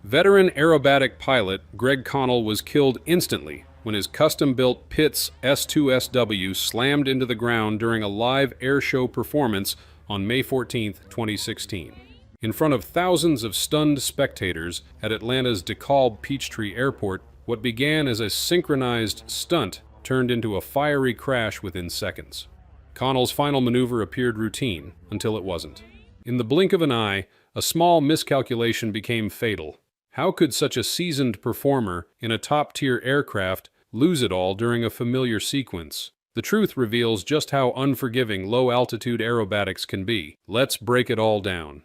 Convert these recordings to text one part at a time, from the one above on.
Veteran aerobatic pilot Greg Connell was killed instantly when his custom-built Pitts S-2SW slammed into the ground during a live airshow performance on May 14, 2016. In front of thousands of stunned spectators at Atlanta's DeKalb Peachtree Airport, what began as a synchronized stunt turned into a fiery crash within seconds. Connell's final maneuver appeared routine until it wasn't. In the blink of an eye, a small miscalculation became fatal. How could such a seasoned performer in a top-tier aircraft lose it all during a familiar sequence? The truth reveals just how unforgiving low-altitude aerobatics can be. Let's break it all down.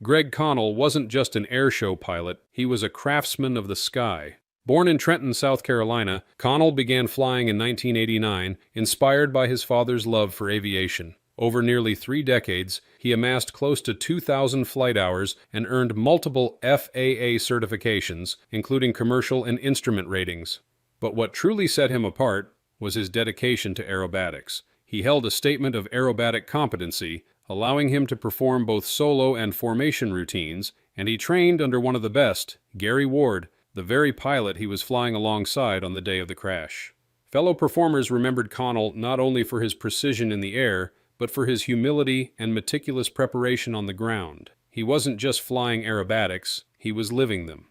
Greg Connell wasn't just an airshow pilot, he was a craftsman of the sky. Born in Trenton, South Carolina, Connell began flying in 1989, inspired by his father's love for aviation. Over nearly 3 decades, he amassed close to 2,000 flight hours and earned multiple FAA certifications, including commercial and instrument ratings. But what truly set him apart was his dedication to aerobatics. He held a statement of aerobatic competency, allowing him to perform both solo and formation routines, and he trained under one of the best, Gary Ward, the very pilot he was flying alongside on the day of the crash. Fellow performers remembered Connell not only for his precision in the air, but for his humility and meticulous preparation on the ground. He wasn't just flying aerobatics, he was living them.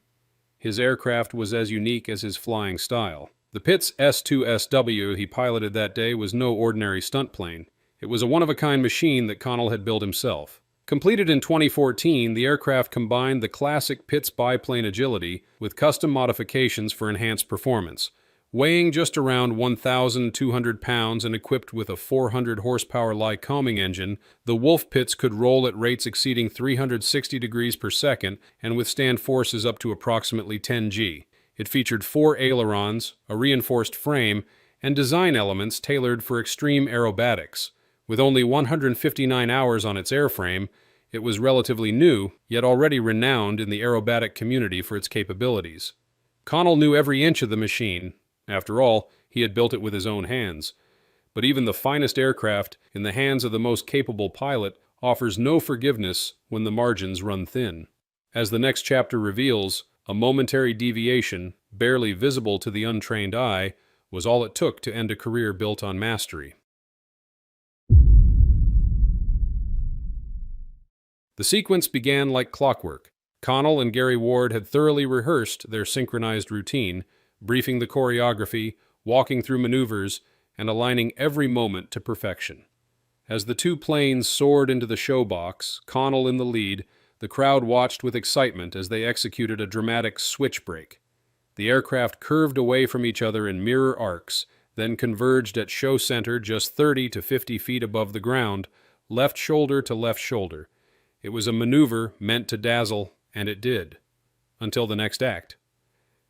His aircraft was as unique as his flying style. The Pitts S-2SW he piloted that day was no ordinary stunt plane. It was a one-of-a-kind machine that Connell had built himself. Completed in 2014, the aircraft combined the classic Pitts biplane agility with custom modifications for enhanced performance. Weighing just around 1,200 pounds and equipped with a 400 horsepower Lite combing engine, the Wolf Pitts could roll at rates exceeding 360 degrees per second and withstand forces up to approximately 10 G. It featured 4 ailerons, a reinforced frame, and design elements tailored for extreme aerobatics. With only 159 hours on its airframe, it was relatively new, yet already renowned in the aerobatic community for its capabilities. Connell knew every inch of the machine. After all, he had built it with his own hands. But even the finest aircraft, in the hands of the most capable pilot, offers no forgiveness when the margins run thin. As the next chapter reveals, a momentary deviation, barely visible to the untrained eye, was all it took to end a career built on mastery. The sequence began like clockwork. Connell and Gary Ward had thoroughly rehearsed their synchronized routine, briefing the choreography, walking through maneuvers, and aligning every moment to perfection. As the two planes soared into the show box, Connell in the lead, the crowd watched with excitement as they executed a dramatic switch break. The aircraft curved away from each other in mirror arcs, then converged at show center just 30 to 50 feet above the ground, left shoulder to left shoulder. It was a maneuver meant to dazzle, and it did. Until the next act.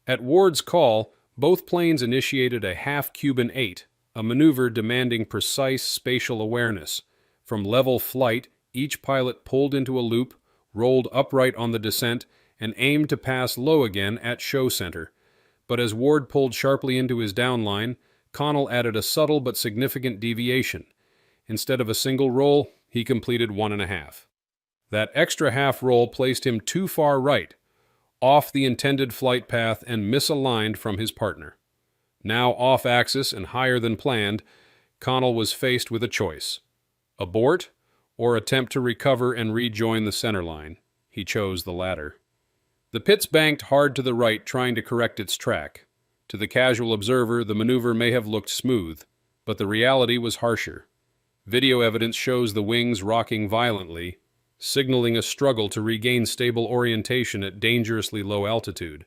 At Ward's call, both planes initiated a half-Cuban 8, a maneuver demanding precise spatial awareness. From level flight, each pilot pulled into a loop, rolled upright on the descent, and aimed to pass low again at show center. But as Ward pulled sharply into his downline, Connell added a subtle but significant deviation. Instead of a single roll, he completed 1.5. That extra half roll placed him too far right, off the intended flight path and misaligned from his partner. Now off-axis and higher than planned, Connell was faced with a choice. Abort or attempt to recover and rejoin the centerline. He chose the latter. The Pitts banked hard to the right, trying to correct its track. To the casual observer, the maneuver may have looked smooth, but the reality was harsher. Video evidence shows the wings rocking violently, signaling a struggle to regain stable orientation at dangerously low altitude.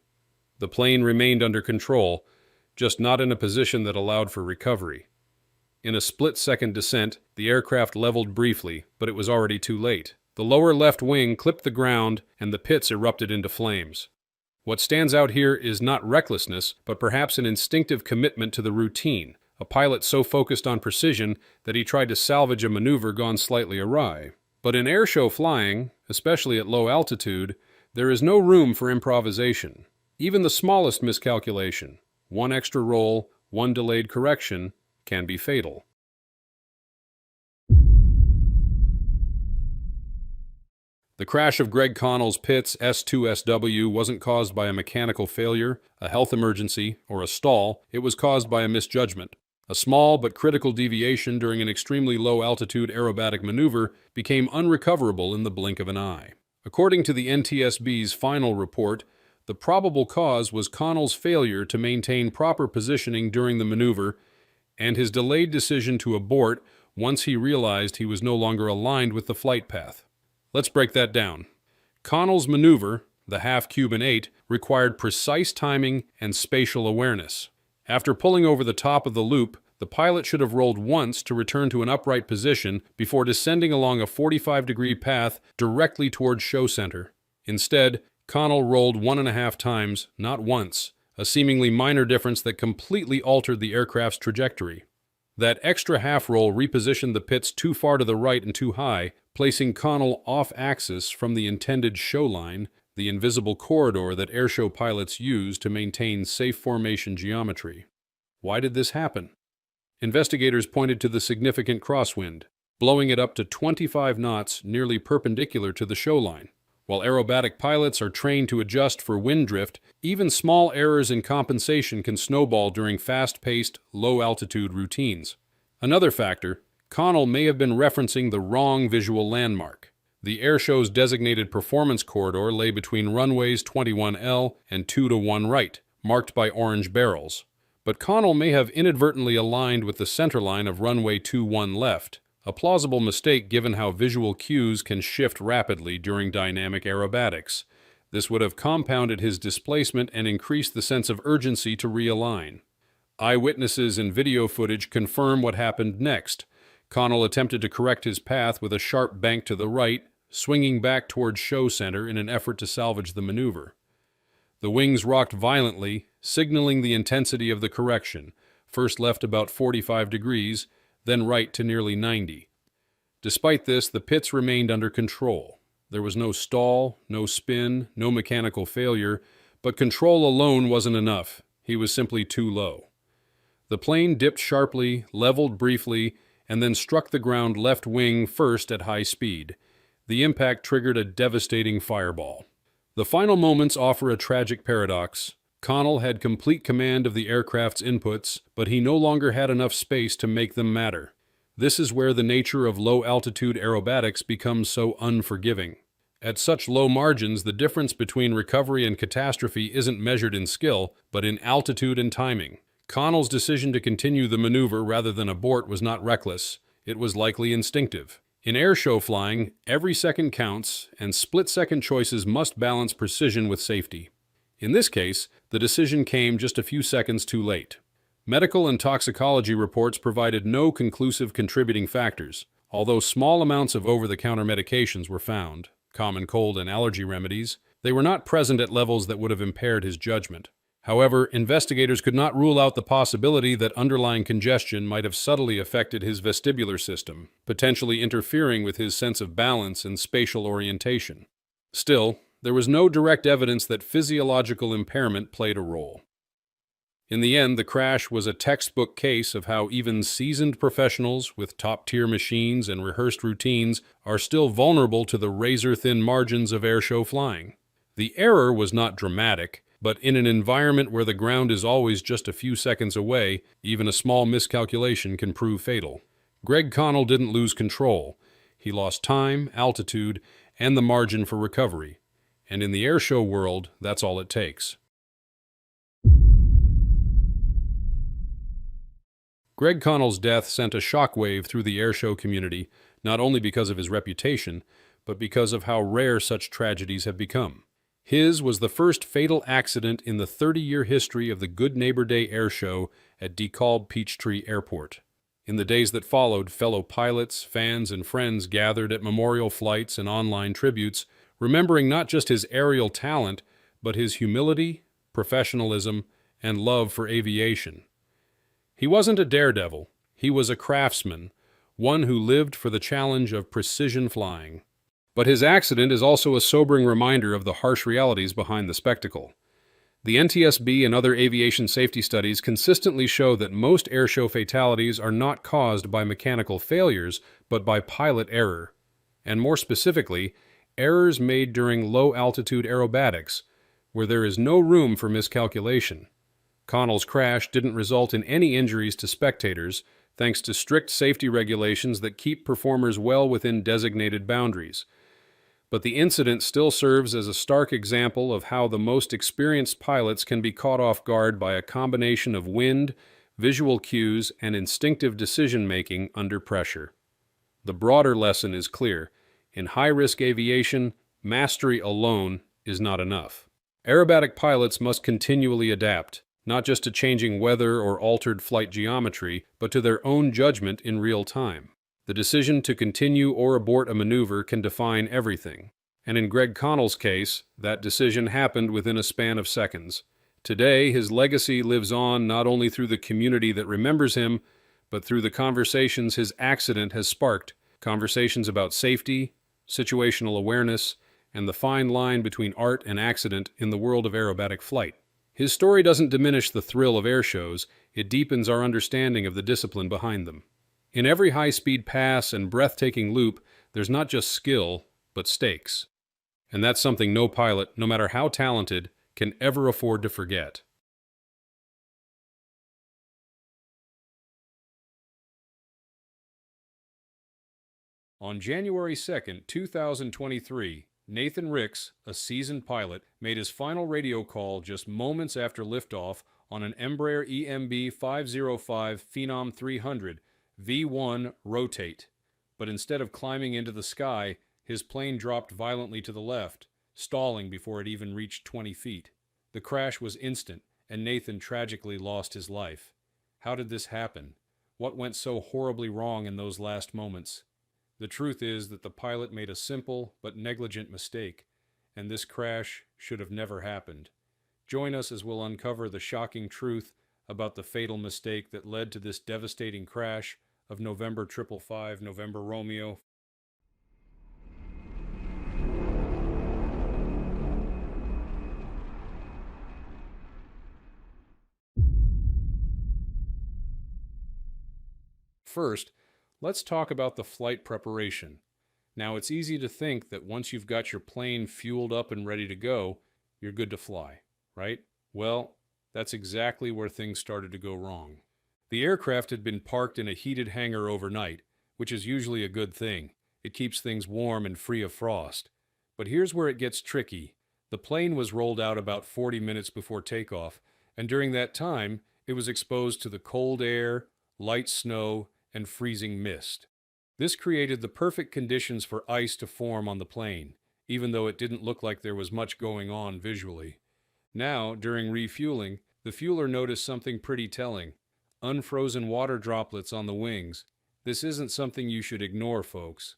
The plane remained under control, just not in a position that allowed for recovery. In a split-second descent, the aircraft leveled briefly, but it was already too late. The lower left wing clipped the ground, and the Pitts erupted into flames. What stands out here is not recklessness, but perhaps an instinctive commitment to the routine, a pilot so focused on precision that he tried to salvage a maneuver gone slightly awry. But in airshow flying, especially at low altitude, there is no room for improvisation. Even the smallest miscalculation, One extra roll, one delayed correction can be fatal. The crash of Greg Connell's Pitts S-2SW wasn't caused by a mechanical failure, a health emergency, or a stall. It was caused by a misjudgment. A small but critical deviation during an extremely low-altitude aerobatic maneuver became unrecoverable in the blink of an eye. According to the NTSB's final report, the probable cause was Connell's failure to maintain proper positioning during the maneuver and his delayed decision to abort once he realized he was no longer aligned with the flight path. Let's break that down. Connell's maneuver, the half Cuban 8, required precise timing and spatial awareness. After pulling over the top of the loop, the pilot should have rolled once to return to an upright position before descending along a 45-degree path directly towards show center. Instead, Connell rolled 1.5 times, not once, a seemingly minor difference that completely altered the aircraft's trajectory. That extra half roll repositioned the Pitts too far to the right and too high, placing Connell off-axis from the intended show line, the invisible corridor that airshow pilots use to maintain safe formation geometry. Why did this happen? Investigators pointed to the significant crosswind, blowing it up to 25 knots nearly perpendicular to the show line. While aerobatic pilots are trained to adjust for wind drift, even small errors in compensation can snowball during fast-paced, low-altitude routines. Another factor, Connell may have been referencing the wrong visual landmark. The airshow's designated performance corridor lay between runways 21L and 2-1 right, marked by orange barrels. But Connell may have inadvertently aligned with the centerline of runway 21 left, a plausible mistake given how visual cues can shift rapidly during dynamic aerobatics. This would have compounded his displacement and increased the sense of urgency to realign. Eyewitnesses and video footage confirm what happened next. Connell attempted to correct his path with a sharp bank to the right, swinging back towards show center in an effort to salvage the maneuver. The wings rocked violently, signaling the intensity of the correction, first left about 45 degrees, then right to nearly 90. Despite this, the Pitts remained under control. There was no stall, no spin, no mechanical failure, but control alone wasn't enough. He was simply too low. The plane dipped sharply, leveled briefly, and then struck the ground left wing first at high speed. The impact triggered a devastating fireball. The final moments offer a tragic paradox. Connell had complete command of the aircraft's inputs, but he no longer had enough space to make them matter. This is where the nature of low-altitude aerobatics becomes so unforgiving. At such low margins, the difference between recovery and catastrophe isn't measured in skill, but in altitude and timing. Connell's decision to continue the maneuver rather than abort was not reckless. It was likely instinctive. In airshow flying, every second counts, and split-second choices must balance precision with safety. In this case, the decision came just a few seconds too late. Medical and toxicology reports provided no conclusive contributing factors, although small amounts of over-the-counter medications were found, common cold and allergy remedies. They were not present at levels that would have impaired his judgment. However, investigators could not rule out the possibility that underlying congestion might have subtly affected his vestibular system, potentially interfering with his sense of balance and spatial orientation. Still, there was no direct evidence that physiological impairment played a role. In the end, the crash was a textbook case of how even seasoned professionals with top-tier machines and rehearsed routines are still vulnerable to the razor-thin margins of airshow flying. The error was not dramatic, but in an environment where the ground is always just a few seconds away, even a small miscalculation can prove fatal. Greg Connell didn't lose control. He lost time, altitude, and the margin for recovery. And in the airshow world, that's all it takes. Greg Connell's death sent a shockwave through the airshow community, not only because of his reputation, but because of how rare such tragedies have become. His was the first fatal accident in the 30-year history of the Good Neighbor Day Airshow at DeKalb Peachtree Airport. In the days that followed, fellow pilots, fans, and friends gathered at memorial flights and online tributes, remembering not just his aerial talent, but his humility, professionalism, and love for aviation. He wasn't a daredevil. He was a craftsman, one who lived for the challenge of precision flying. But his accident is also a sobering reminder of the harsh realities behind the spectacle. The NTSB and other aviation safety studies consistently show that most airshow fatalities are not caused by mechanical failures, but by pilot error. And more specifically, errors made during low-altitude aerobatics, where there is no room for miscalculation. Connell's crash didn't result in any injuries to spectators, thanks to strict safety regulations that keep performers well within designated boundaries. But the incident still serves as a stark example of how the most experienced pilots can be caught off guard by a combination of wind, visual cues, and instinctive decision-making under pressure. The broader lesson is clear. In high-risk aviation, mastery alone is not enough. Aerobatic pilots must continually adapt, not just to changing weather or altered flight geometry, but to their own judgment in real time. The decision to continue or abort a maneuver can define everything. And in Greg Connell's case, that decision happened within a span of seconds. Today, his legacy lives on not only through the community that remembers him, but through the conversations his accident has sparked. Conversations about safety, situational awareness, and the fine line between art and accident in the world of aerobatic flight. His story doesn't diminish the thrill of air shows, it deepens our understanding of the discipline behind them. In every high-speed pass and breathtaking loop, there's not just skill, but stakes. And that's something no pilot, no matter how talented, can ever afford to forget. On January 2nd, 2023, Nathan Ricks, a seasoned pilot, made his final radio call just moments after liftoff on an Embraer EMB 505 Phenom 300 V1 rotate. But instead of climbing into the sky, his plane dropped violently to the left, stalling before it even reached 20 feet. The crash was instant, and Nathan tragically lost his life. How did this happen? What went so horribly wrong in those last moments? The truth is that the pilot made a simple but negligent mistake, and this crash should have never happened. Join us as we'll uncover the shocking truth about the fatal mistake that led to this devastating crash of November 555, November Romeo. First, let's talk about the flight preparation. Now, it's easy to think that once you've got your plane fueled up and ready to go, you're good to fly, right? Well, that's exactly where things started to go wrong. The aircraft had been parked in a heated hangar overnight, which is usually a good thing. It keeps things warm and free of frost. But here's where it gets tricky. The plane was rolled out about 40 minutes before takeoff, and during that time, it was exposed to the cold air, light snow, and freezing mist. This created the perfect conditions for ice to form on the plane, even though it didn't look like there was much going on visually. Now, during refueling, the fueler noticed something pretty telling. Unfrozen water droplets on the wings. This isn't something you should ignore, folks.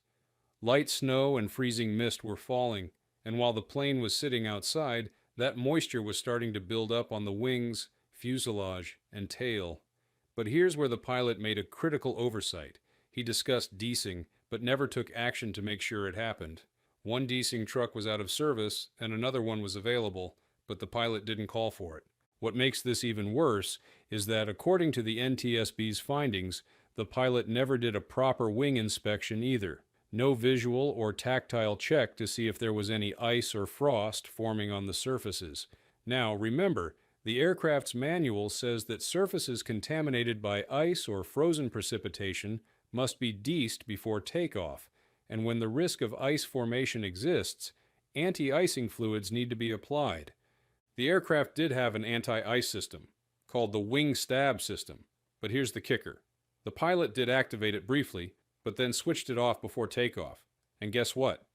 Light snow and freezing mist were falling, and while the plane was sitting outside, that moisture was starting to build up on the wings, fuselage, and tail. But here's where the pilot made a critical oversight. He discussed deicing, but never took action to make sure it happened. One deicing truck was out of service, and another one was available, but the pilot didn't call for it. What makes this even worse is that, according to the NTSB's findings, the pilot never did a proper wing inspection either. No visual or tactile check to see if there was any ice or frost forming on the surfaces. Now, remember, the aircraft's manual says that surfaces contaminated by ice or frozen precipitation must be deiced before takeoff, and when the risk of ice formation exists, anti-icing fluids need to be applied. The aircraft did have an anti-ice system, called the wing stab system, but here's the kicker. The pilot did activate it briefly, but then switched it off before takeoff. And guess what?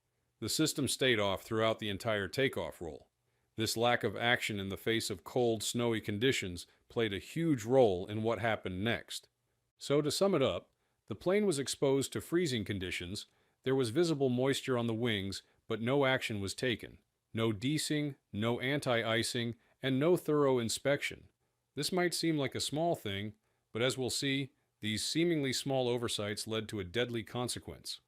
The system stayed off throughout the entire takeoff roll. This lack of action in the face of cold, snowy conditions played a huge role in what happened next. So to sum it up, the plane was exposed to freezing conditions, there was visible moisture on the wings, but no action was taken. No deicing, no anti-icing, and no thorough inspection. This might seem like a small thing, but as we'll see, these seemingly small oversights led to a deadly consequence.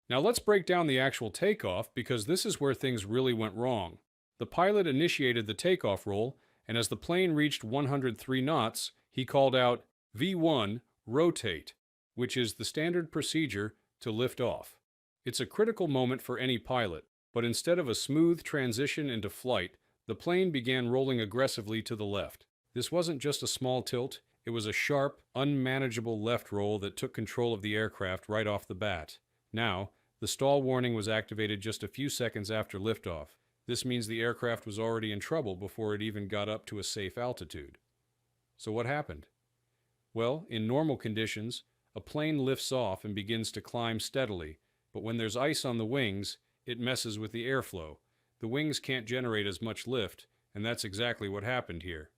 Now let's break down the actual takeoff because this is where things really went wrong. The pilot initiated the takeoff roll, and as the plane reached 103 knots, he called out, V1, rotate, which is the standard procedure to lift off. It's a critical moment for any pilot, but instead of a smooth transition into flight, the plane began rolling aggressively to the left. This wasn't just a small tilt, it was a sharp, unmanageable left roll that took control of the aircraft right off the bat. Now, the stall warning was activated just a few seconds after liftoff. This means the aircraft was already in trouble before it even got up to a safe altitude. So what happened? Well, in normal conditions, a plane lifts off and begins to climb steadily, but when there's ice on the wings, it messes with the airflow. The wings can't generate as much lift, and that's exactly what happened here.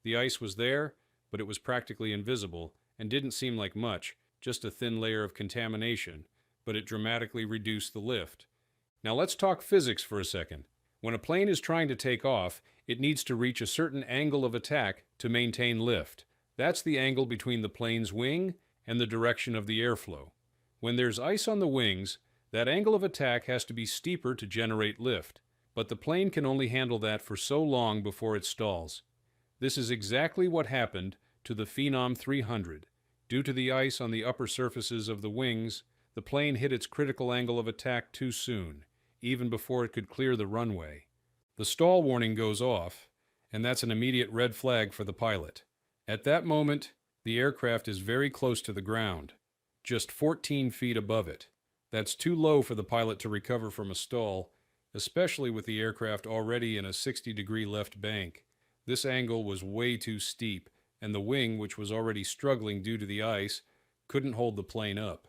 The ice was there, but it was practically invisible and didn't seem like much, just a thin layer of contamination, but it dramatically reduced the lift. Now let's talk physics for a second. When a plane is trying to take off, it needs to reach a certain angle of attack to maintain lift. That's the angle between the plane's wing and the direction of the airflow. When there's ice on the wings, that angle of attack has to be steeper to generate lift, but the plane can only handle that for so long before it stalls. This is exactly what happened to the Phenom 300. Due to the ice on the upper surfaces of the wings, the plane hit its critical angle of attack too soon, even before it could clear the runway. The stall warning goes off, and that's an immediate red flag for the pilot. At that moment, the aircraft is very close to the ground, just 14 feet above it. That's too low for the pilot to recover from a stall, especially with the aircraft already in a 60-degree left bank. This angle was way too steep, and the wing, which was already struggling due to the ice, couldn't hold the plane up.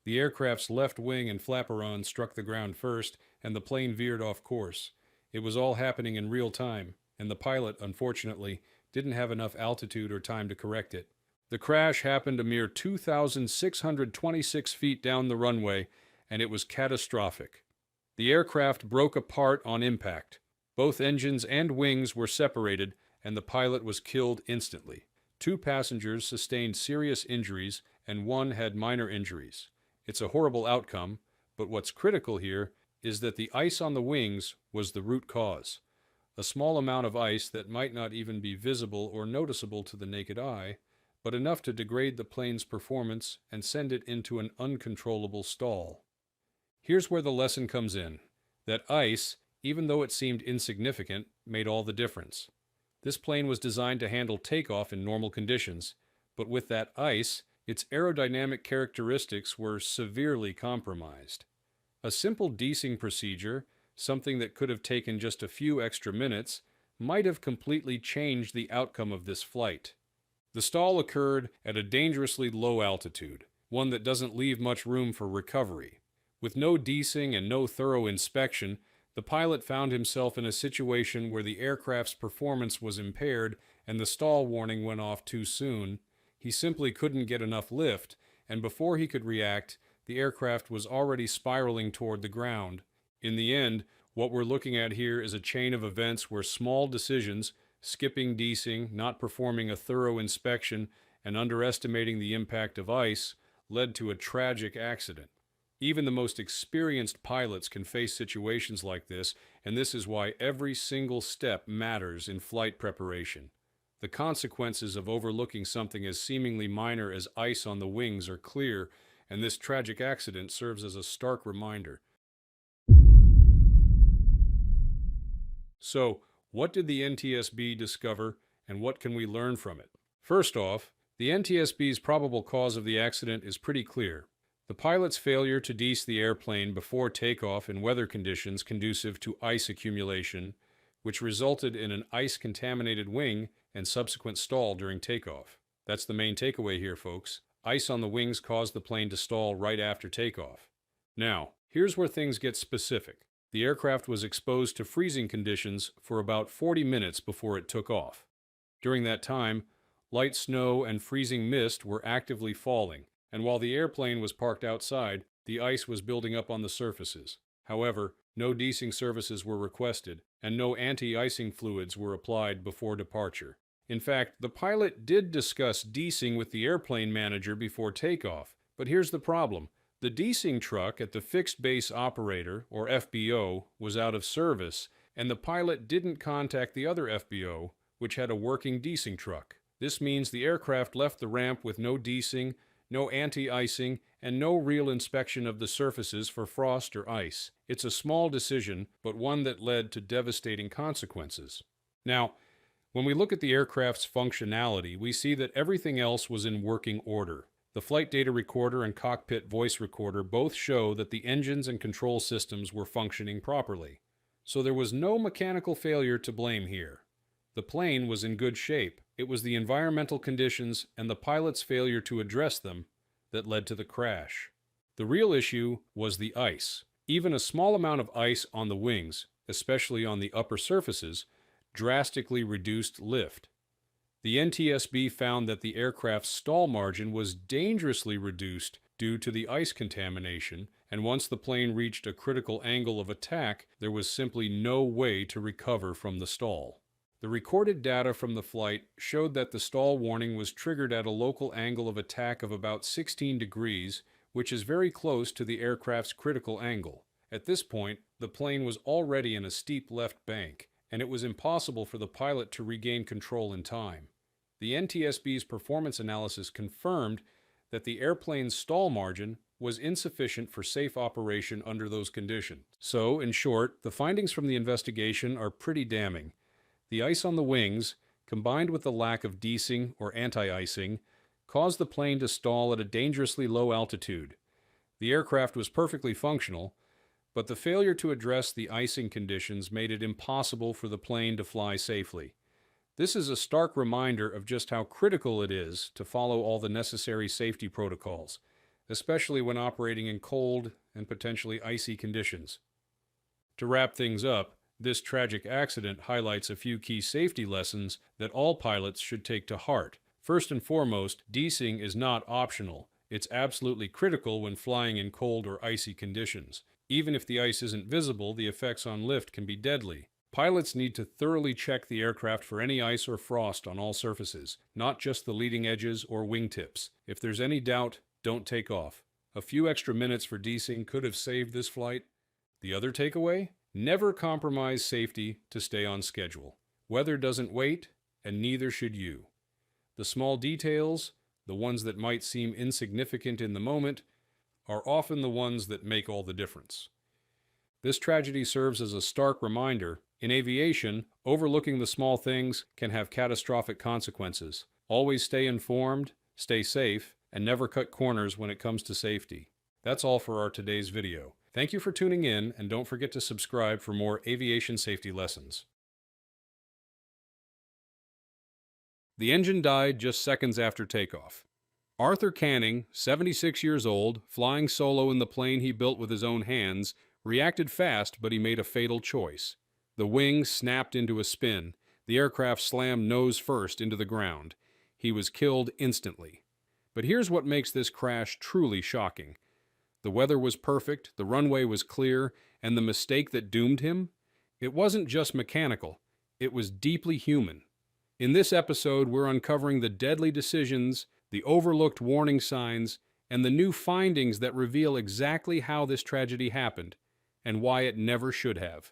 The aircraft's left wing and flaperon struck the ground first, and the plane veered off course. It was all happening in real time, and the pilot, unfortunately, didn't have enough altitude or time to correct it. The crash happened a mere 2,626 feet down the runway, and it was catastrophic. The aircraft broke apart on impact. Both engines and wings were separated, and the pilot was killed instantly. 2 passengers sustained serious injuries, and 1 had minor injuries. It's a horrible outcome, but what's critical here is that the ice on the wings was the root cause. A small amount of ice that might not even be visible or noticeable to the naked eye, but enough to degrade the plane's performance and send it into an uncontrollable stall. Here's where the lesson comes in. That ice, even though it seemed insignificant, made all the difference. This plane was designed to handle takeoff in normal conditions, but with that ice, its aerodynamic characteristics were severely compromised. A simple de-icing procedure, something that could have taken just a few extra minutes, might have completely changed the outcome of this flight. The stall occurred at a dangerously low altitude, one that doesn't leave much room for recovery. With no de-icing and no thorough inspection, the pilot found himself in a situation where the aircraft's performance was impaired and the stall warning went off too soon. He simply couldn't get enough lift, and before he could react, the aircraft was already spiraling toward the ground. In the end, what we're looking at here is a chain of events where small decisions, skipping de-icing, not performing a thorough inspection, and underestimating the impact of ice, led to a tragic accident. Even the most experienced pilots can face situations like this, and this is why every single step matters in flight preparation. The consequences of overlooking something as seemingly minor as ice on the wings are clear, and this tragic accident serves as a stark reminder. So, what did the NTSB discover, and what can we learn from it? First off, the NTSB's probable cause of the accident is pretty clear. The pilot's failure to de-ice the airplane before takeoff in weather conditions conducive to ice accumulation, which resulted in an ice-contaminated wing and subsequent stall during takeoff. That's the main takeaway here, folks. Ice on the wings caused the plane to stall right after takeoff. Now, here's where things get specific. The aircraft was exposed to freezing conditions for about 40 minutes before it took off. During that time, light snow and freezing mist were actively falling, and while the airplane was parked outside, the ice was building up on the surfaces. However, no de-icing services were requested, and no anti-icing fluids were applied before departure. In fact, the pilot did discuss de-icing with the airplane manager before takeoff, but here's the problem. The desing truck at the Fixed Base Operator, or FBO, was out of service, and the pilot didn't contact the other FBO, which had a working desing truck. This means the aircraft left the ramp with no desing, no anti-icing, and no real inspection of the surfaces for frost or ice. It's a small decision, but one that led to devastating consequences. Now, when we look at the aircraft's functionality, we see that everything else was in working order. The flight data recorder and cockpit voice recorder both show that the engines and control systems were functioning properly. So there was no mechanical failure to blame here. The plane was in good shape. It was the environmental conditions and the pilot's failure to address them that led to the crash. The real issue was the ice. Even a small amount of ice on the wings, especially on the upper surfaces, drastically reduced lift. The NTSB found that the aircraft's stall margin was dangerously reduced due to the ice contamination, and once the plane reached a critical angle of attack, there was simply no way to recover from the stall. The recorded data from the flight showed that the stall warning was triggered at a local angle of attack of about 16 degrees, which is very close to the aircraft's critical angle. At this point, the plane was already in a steep left bank, and it was impossible for the pilot to regain control in time. The NTSB's performance analysis confirmed that the airplane's stall margin was insufficient for safe operation under those conditions. So, in short, the findings from the investigation are pretty damning. The ice on the wings, combined with the lack of desing or anti-icing, caused the plane to stall at a dangerously low altitude. The aircraft was perfectly functional, but the failure to address the icing conditions made it impossible for the plane to fly safely. This is a stark reminder of just how critical it is to follow all the necessary safety protocols, especially when operating in cold and potentially icy conditions. To wrap things up, this tragic accident highlights a few key safety lessons that all pilots should take to heart. First and foremost, desing is not optional. It's absolutely critical when flying in cold or icy conditions. Even if the ice isn't visible, the effects on lift can be deadly. Pilots need to thoroughly check the aircraft for any ice or frost on all surfaces, not just the leading edges or wingtips. If there's any doubt, don't take off. A few extra minutes for desing could have saved this flight. The other takeaway? Never compromise safety to stay on schedule. Weather doesn't wait, and neither should you. The small details, the ones that might seem insignificant in the moment, are often the ones that make all the difference. This tragedy serves as a stark reminder. In aviation, overlooking the small things can have catastrophic consequences. Always stay informed, stay safe, and never cut corners when it comes to safety. That's all for our today's video. Thank you for tuning in, and don't forget to subscribe for more aviation safety lessons. The engine died just seconds after takeoff. Arthur Canning, 76 years old, flying solo in the plane he built with his own hands, reacted fast, but he made a fatal choice. The wing snapped into a spin. The aircraft slammed nose first into the ground. He was killed instantly. But here's what makes this crash truly shocking. The weather was perfect, the runway was clear, and the mistake that doomed him? It wasn't just mechanical, it was deeply human. In this episode, we're uncovering the deadly decisions, the overlooked warning signs, and the new findings that reveal exactly how this tragedy happened, and why it never should have.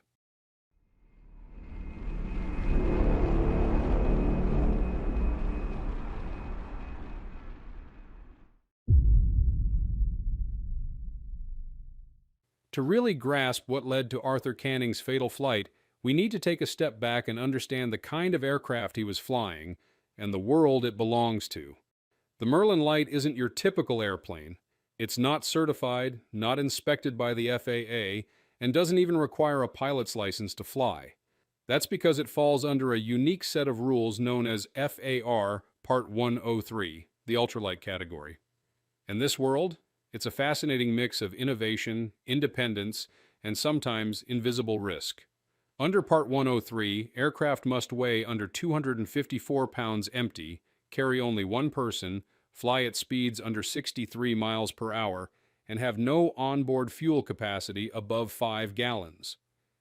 To really grasp what led to Arthur Canning's fatal flight, we need to take a step back and understand the kind of aircraft he was flying and the world it belongs to. The Merlin Lite isn't your typical airplane. It's not certified, not inspected by the FAA, and doesn't even require a pilot's license to fly. That's because it falls under a unique set of rules known as FAR Part 103, the ultralight category. In this world, it's a fascinating mix of innovation, independence, and sometimes invisible risk. Under Part 103, aircraft must weigh under 254 pounds empty, carry only one person, fly at speeds under 63 miles per hour, and have no onboard fuel capacity above 5 gallons.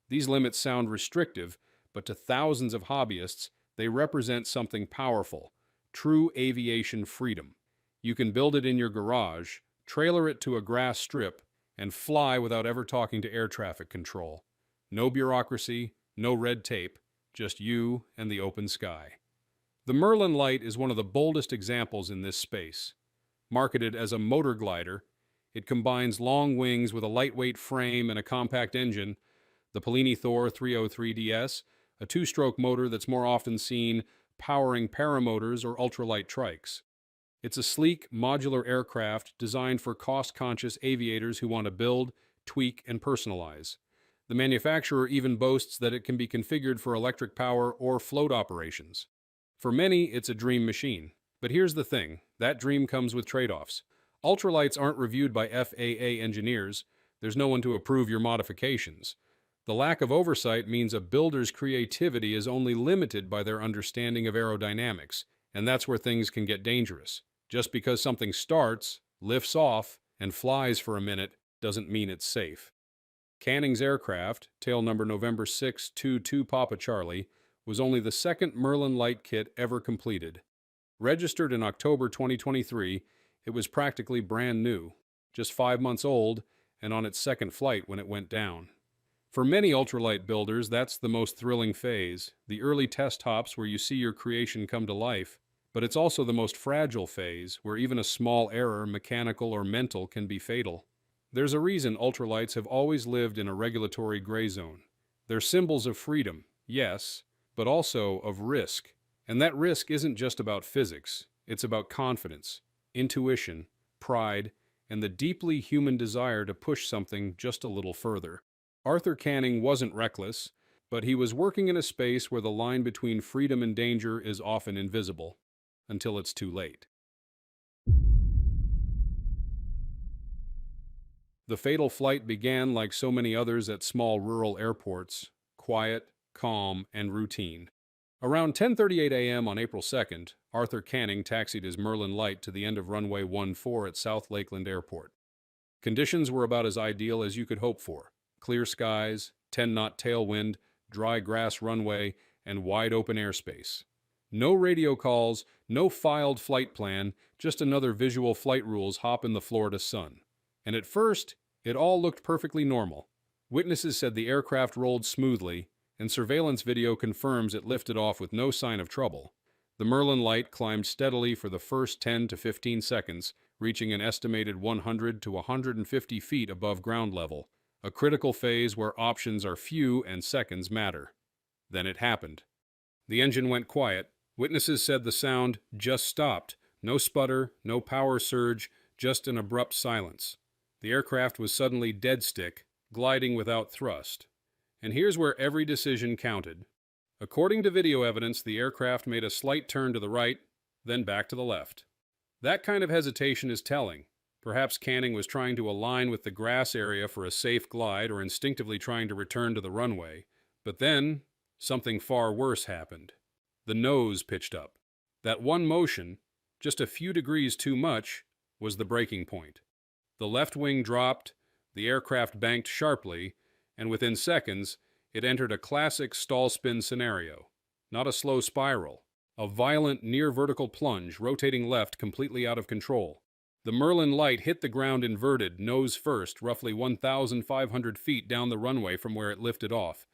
These limits sound restrictive, but to thousands of hobbyists, they represent something powerful: true aviation freedom. You can build it in your garage, trailer it to a grass strip, and fly without ever talking to air traffic control. No bureaucracy, no red tape, just you and the open sky. The Merlin Lite is one of the boldest examples in this space. Marketed as a motor glider, it combines long wings with a lightweight frame and a compact engine, the Polini Thor 303DS, a two-stroke motor that's more often seen powering paramotors or ultralight trikes. It's a sleek, modular aircraft designed for cost-conscious aviators who want to build, tweak, and personalize. The manufacturer even boasts that it can be configured for electric power or float operations. For many, it's a dream machine. But here's the thing, that dream comes with trade-offs. Ultralights aren't reviewed by FAA engineers. There's no one to approve your modifications. The lack of oversight means a builder's creativity is only limited by their understanding of aerodynamics, and that's where things can get dangerous. Just because something starts, lifts off, and flies for a minute doesn't mean it's safe. Canning's aircraft, tail number November 622 Papa Charlie, was only the second Merlin Lite kit ever completed. Registered in October 2023, it was practically brand new, just 5 months old, and on its second flight when it went down. For many ultralight builders, that's the most thrilling phase, the early test hops where you see your creation come to life. But it's also the most fragile phase, where even a small error, mechanical or mental, can be fatal. There's a reason ultralights have always lived in a regulatory gray zone. They're symbols of freedom, yes, but also of risk. And that risk isn't just about physics, it's about confidence, intuition, pride, and the deeply human desire to push something just a little further. Arthur Canning wasn't reckless, but he was working in a space where the line between freedom and danger is often invisible. Until it's too late. The fatal flight began like so many others at small rural airports, quiet, calm, and routine. Around 10:38 a.m. on April 2nd, Arthur Canning taxied his Merlin Lite to the end of runway 14 at South Lakeland Airport. Conditions were about as ideal as you could hope for. Clear skies, 10-knot tailwind, dry grass runway, and wide open airspace. No radio calls, no filed flight plan, just another visual flight rules hop in the Florida sun. And at first, it all looked perfectly normal. Witnesses said the aircraft rolled smoothly, and surveillance video confirms it lifted off with no sign of trouble. The Merlin Lite climbed steadily for the first 10 to 15 seconds, reaching an estimated 100 to 150 feet above ground level, a critical phase where options are few and seconds matter. Then it happened. The engine went quiet. Witnesses said the sound just stopped. No sputter, no power surge, just an abrupt silence. The aircraft was suddenly dead stick, gliding without thrust. And here's where every decision counted. According to video evidence, the aircraft made a slight turn to the right, then back to the left. That kind of hesitation is telling. Perhaps Canning was trying to align with the grass area for a safe glide or instinctively trying to return to the runway. But then, something far worse happened. The nose pitched up. That one motion, just a few degrees too much, was the breaking point. The left wing dropped, the aircraft banked sharply, and within seconds, it entered a classic stall spin scenario. Not a slow spiral, a violent near-vertical plunge, rotating left completely out of control. The Merlin Lite hit the ground inverted, nose first, roughly 1,500 feet down the runway from where it lifted off.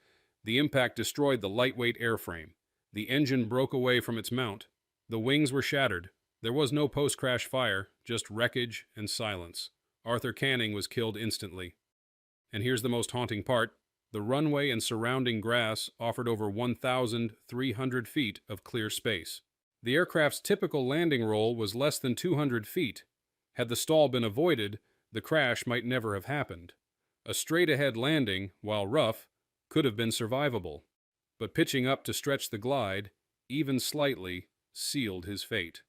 The impact destroyed the lightweight airframe. The engine broke away from its mount. The wings were shattered. There was no post-crash fire, just wreckage and silence. Arthur Canning was killed instantly. And here's the most haunting part. The runway and surrounding grass offered over 1,300 feet of clear space. The aircraft's typical landing roll was less than 200 feet. Had the stall been avoided, the crash might never have happened. A straight-ahead landing, while rough, could have been survivable. But pitching up to stretch the glide, even slightly, sealed his fate.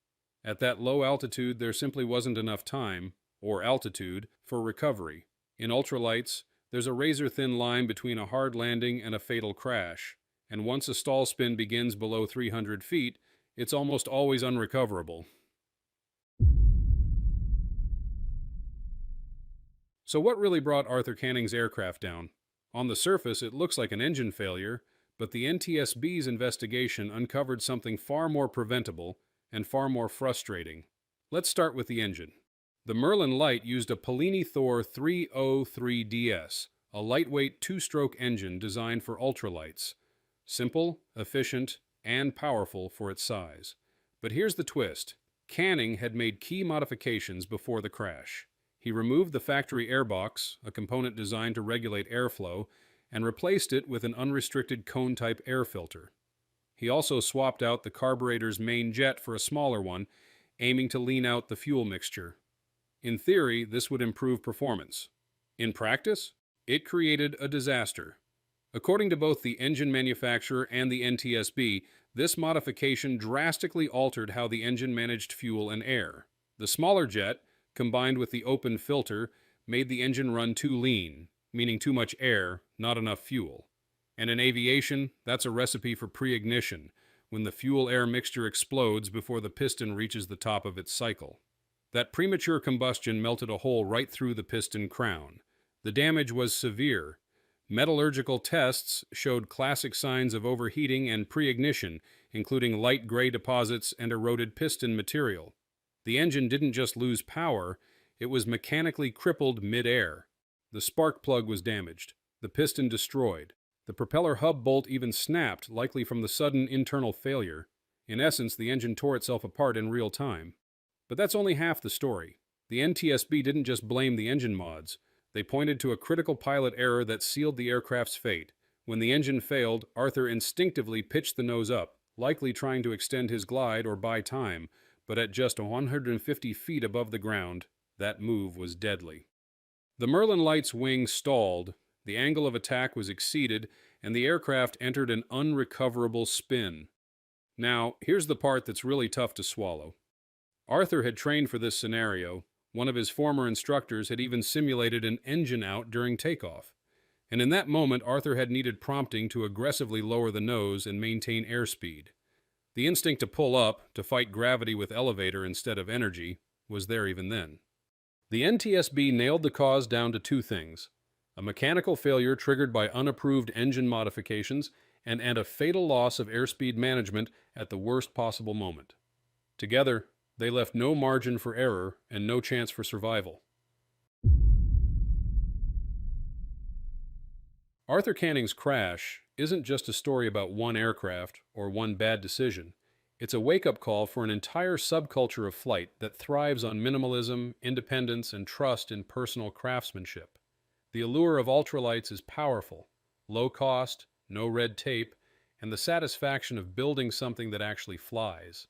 At that low altitude, there simply wasn't enough time, or altitude, for recovery. In ultralights, there's a razor-thin line between a hard landing and a fatal crash, and once a stall spin begins below 300 feet, it's almost always unrecoverable. So what really brought Arthur Canning's aircraft down? On the surface, it looks like an engine failure, but the NTSB's investigation uncovered something far more preventable and far more frustrating. Let's start with the engine. The Merlin Lite used a Polini Thor 303DS, a lightweight two-stroke engine designed for ultralights. Simple, efficient, and powerful for its size. But here's the twist. Canning had made key modifications before the crash. He removed the factory airbox, a component designed to regulate airflow, and replaced it with an unrestricted cone-type air filter. He also swapped out the carburetor's main jet for a smaller one, aiming to lean out the fuel mixture. In theory, this would improve performance. In practice, it created a disaster. According to both the engine manufacturer and the NTSB, this modification drastically altered how the engine managed fuel and air. The smaller jet, combined with the open filter, made the engine run too lean, meaning too much air, not enough fuel. And in aviation, that's a recipe for pre-ignition, when the fuel-air mixture explodes before the piston reaches the top of its cycle. That premature combustion melted a hole right through the piston crown. The damage was severe. Metallurgical tests showed classic signs of overheating and pre-ignition, including light gray deposits and eroded piston material. The engine didn't just lose power, it was mechanically crippled mid-air. The spark plug was damaged, the piston destroyed. The propeller hub bolt even snapped, likely from the sudden internal failure. In essence, the engine tore itself apart in real time. But that's only half the story. The NTSB didn't just blame the engine mods. They pointed to a critical pilot error that sealed the aircraft's fate. When the engine failed, Arthur instinctively pitched the nose up, likely trying to extend his glide or buy time, but at just 150 feet above the ground, that move was deadly. The Merlin Lite's wing stalled, the angle of attack was exceeded, and the aircraft entered an unrecoverable spin. Now, here's the part that's really tough to swallow. Arthur had trained for this scenario. One of his former instructors had even simulated an engine out during takeoff. And in that moment, Arthur had needed prompting to aggressively lower the nose and maintain airspeed. The instinct to pull up, to fight gravity with elevator instead of energy, was there even then. The NTSB nailed the cause down to two things: a mechanical failure triggered by unapproved engine modifications, and a fatal loss of airspeed management at the worst possible moment. Together, they left no margin for error and no chance for survival. Arthur Canning's crash isn't just a story about one aircraft or one bad decision. It's a wake-up call for an entire subculture of flight that thrives on minimalism, independence, and trust in personal craftsmanship. The allure of ultralights is powerful: low cost, no red tape, and the satisfaction of building something that actually flies.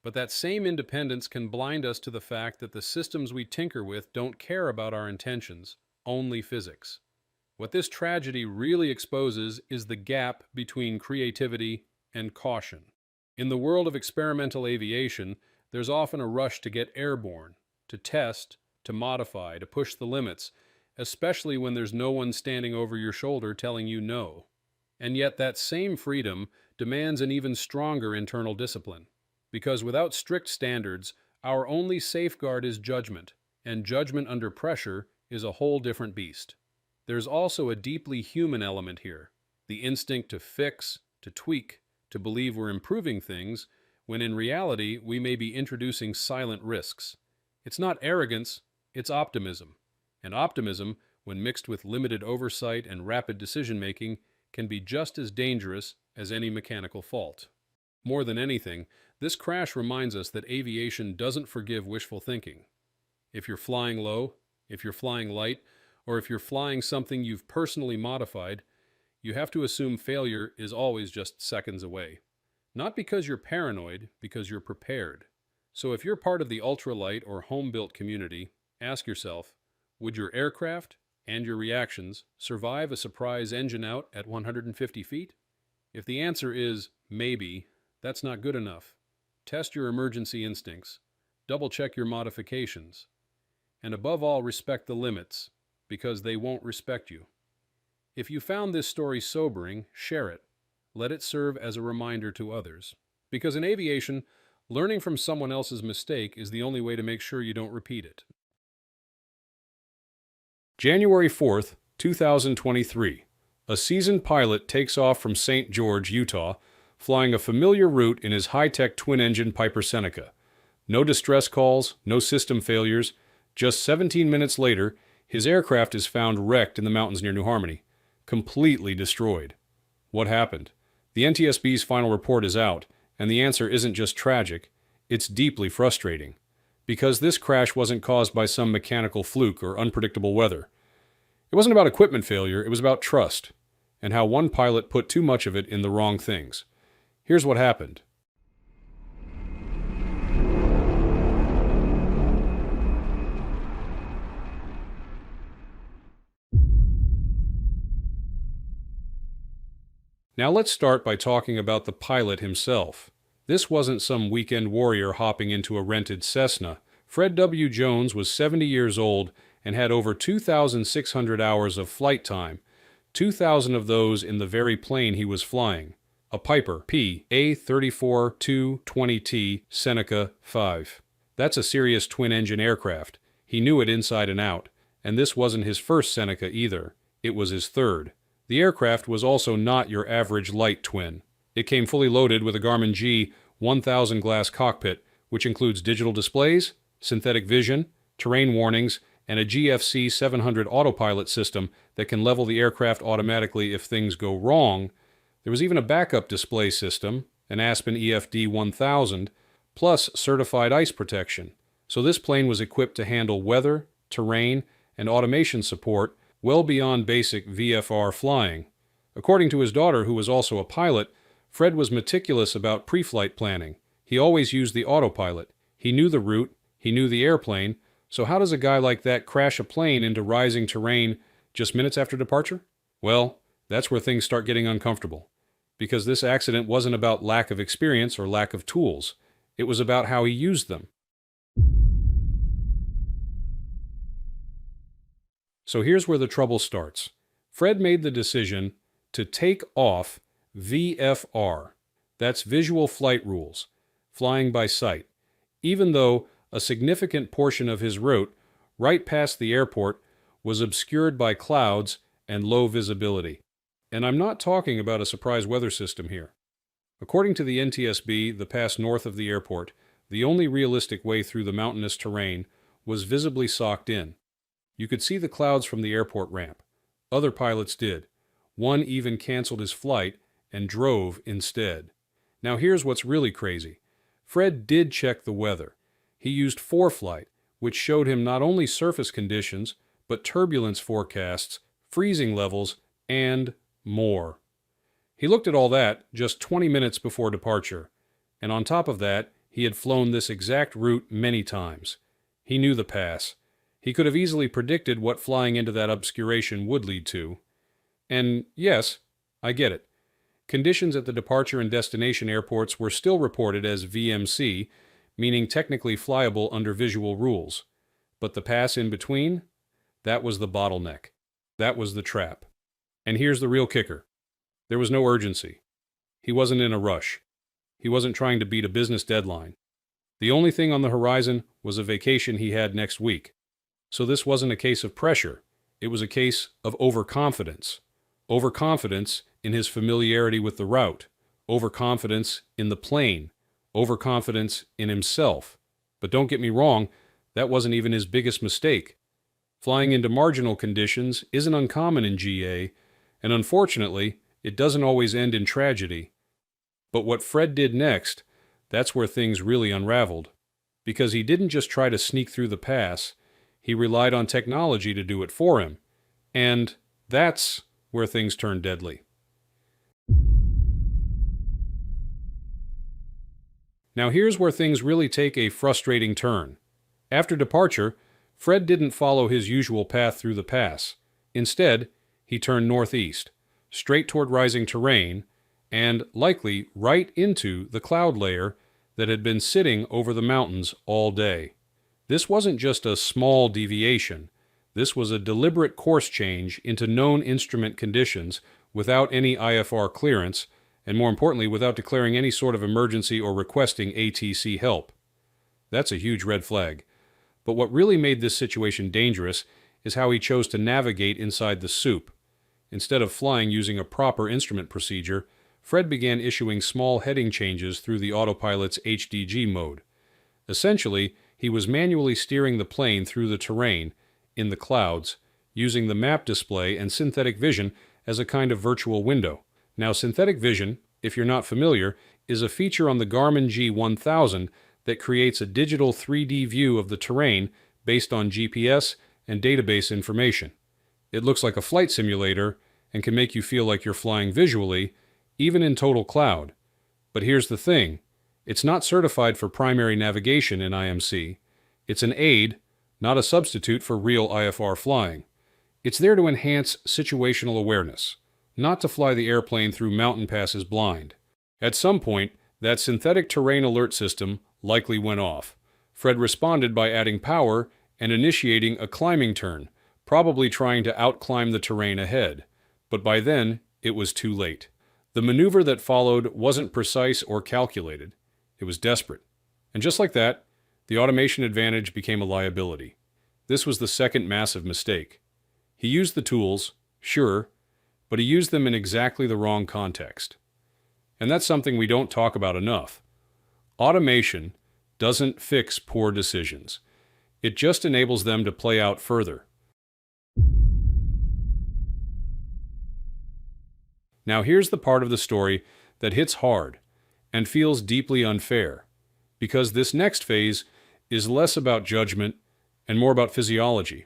But that same independence can blind us to the fact that the systems we tinker with don't care about our intentions, only physics. What this tragedy really exposes is the gap between creativity and caution. In the world of experimental aviation, there's often a rush to get airborne, to test, to modify, to push the limits, especially when there's no one standing over your shoulder telling you no. And yet that same freedom demands an even stronger internal discipline. Because without strict standards, our only safeguard is judgment, and judgment under pressure is a whole different beast. There's also a deeply human element here: the instinct to fix, to tweak, to believe we're improving things, when in reality we may be introducing silent risks. It's not arrogance, it's optimism. And optimism, when mixed with limited oversight and rapid decision-making, can be just as dangerous as any mechanical fault. More than anything, this crash reminds us that aviation doesn't forgive wishful thinking. If you're flying low, if you're flying light, or if you're flying something you've personally modified, you have to assume failure is always just seconds away. Not because you're paranoid, because you're prepared. So if you're part of the ultralight or home-built community, ask yourself, would your aircraft and your reactions survive a surprise engine out at 150 feet? If the answer is maybe, that's not good enough. Test your emergency instincts. Double-check your modifications. And above all, respect the limits, because they won't respect you. If you found this story sobering, share it. Let it serve as a reminder to others. Because in aviation, learning from someone else's mistake is the only way to make sure you don't repeat it. January 4th, 2023. A seasoned pilot takes off from St. George, Utah, flying a familiar route in his high-tech twin-engine Piper Seneca. No distress calls, no system failures, Just 17 minutes later, his aircraft is found wrecked in the mountains near New Harmony, completely destroyed. What happened? The NTSB's final report is out, and the answer isn't just tragic, it's deeply frustrating. Because this crash wasn't caused by some mechanical fluke or unpredictable weather. It wasn't about equipment failure, it was about trust, and how one pilot put too much of it in the wrong things. Here's what happened. Now let's start by talking about the pilot himself. This wasn't some weekend warrior hopping into a rented Cessna. Fred W. Jones was 70 years old and had over 2,600 hours of flight time, 2,000 of those in the very plane he was flying, a Piper P A34220T Seneca 5. That's a serious twin-engine aircraft. He knew it inside and out, and this wasn't his first Seneca either. It was his third. The aircraft was also not your average Lite twin. It came fully loaded with a Garmin G1000 glass cockpit, which includes digital displays, synthetic vision, terrain warnings, and a GFC 700 autopilot system that can level the aircraft automatically if things go wrong. There was even a backup display system, an Aspen EFD 1000, plus certified ice protection. So this plane was equipped to handle weather, terrain, and automation support well beyond basic VFR flying. According to his daughter, who was also a pilot, Fred was meticulous about pre-flight planning. He always used the autopilot. He knew the route, he knew the airplane, so how does a guy like that crash a plane into rising terrain just minutes after departure? Well, that's where things start getting uncomfortable. Because this accident wasn't about lack of experience or lack of tools. It was about how he used them. So here's where the trouble starts. Fred made the decision to take off VFR. That's Visual Flight Rules, flying by sight, even though a significant portion of his route, right past the airport, was obscured by clouds and low visibility. And I'm not talking about a surprise weather system here. According to the NTSB, the pass north of the airport, the only realistic way through the mountainous terrain was visibly socked in. You could see the clouds from the airport ramp. Other pilots did. One even canceled his flight and drove instead. Now here's what's really crazy. Fred did check the weather. He used ForeFlight, which showed him not only surface conditions, but turbulence forecasts, freezing levels, and more. He looked at all that just 20 minutes before departure, and on top of that, he had flown this exact route many times. He knew the pass. He could have easily predicted what flying into that obscuration would lead to. And yes, I get it. Conditions at the departure and destination airports were still reported as VMC, meaning technically flyable under visual rules. But the pass in between? That was the bottleneck. That was the trap. And here's the real kicker. There was no urgency. He wasn't in a rush. He wasn't trying to beat a business deadline. The only thing on the horizon was a vacation he had next week. So this wasn't a case of pressure. It was a case of overconfidence. Overconfidence in his familiarity with the route. Overconfidence in the plane. Overconfidence in himself. But don't get me wrong, that wasn't even his biggest mistake. Flying into marginal conditions isn't uncommon in GA, and unfortunately, it doesn't always end in tragedy. But what Fred did next, that's where things really unraveled. Because he didn't just try to sneak through the pass, he relied on technology to do it for him. And that's where things turned deadly. Now here's where things really take a frustrating turn. After departure, Fred didn't follow his usual path through the pass. Instead, he turned northeast, straight toward rising terrain, and likely right into the cloud layer that had been sitting over the mountains all day. This wasn't just a small deviation. This was a deliberate course change into known instrument conditions without any IFR clearance, and more importantly, without declaring any sort of emergency or requesting ATC help. That's a huge red flag. But what really made this situation dangerous is how he chose to navigate inside the soup. Instead of flying using a proper instrument procedure, Fred began issuing small heading changes through the autopilot's HDG mode. Essentially, He was manually steering the plane through the terrain in the clouds, using the map display and synthetic vision as a kind of virtual window. Now, synthetic vision, if you're not familiar, is a feature on the Garmin G1000 that creates a digital 3D view of the terrain based on GPS and database information. It looks like a flight simulator and can make you feel like you're flying visually, even in total cloud. But here's the thing. It's not certified for primary navigation in IMC. It's an aid, not a substitute for real IFR flying. It's there to enhance situational awareness, not to fly the airplane through mountain passes blind. At some point, that synthetic terrain alert system likely went off. Fred responded by adding power and initiating a climbing turn, probably trying to outclimb the terrain ahead. But by then, it was too late. The maneuver that followed wasn't precise or calculated. It was desperate. And just like that, the automation advantage became a liability. This was the second massive mistake. He used the tools, sure, but he used them in exactly the wrong context. And that's something we don't talk about enough. Automation doesn't fix poor decisions. It just enables them to play out further. Now here's the part of the story that hits hard and feels deeply unfair, because this next phase is less about judgment and more about physiology.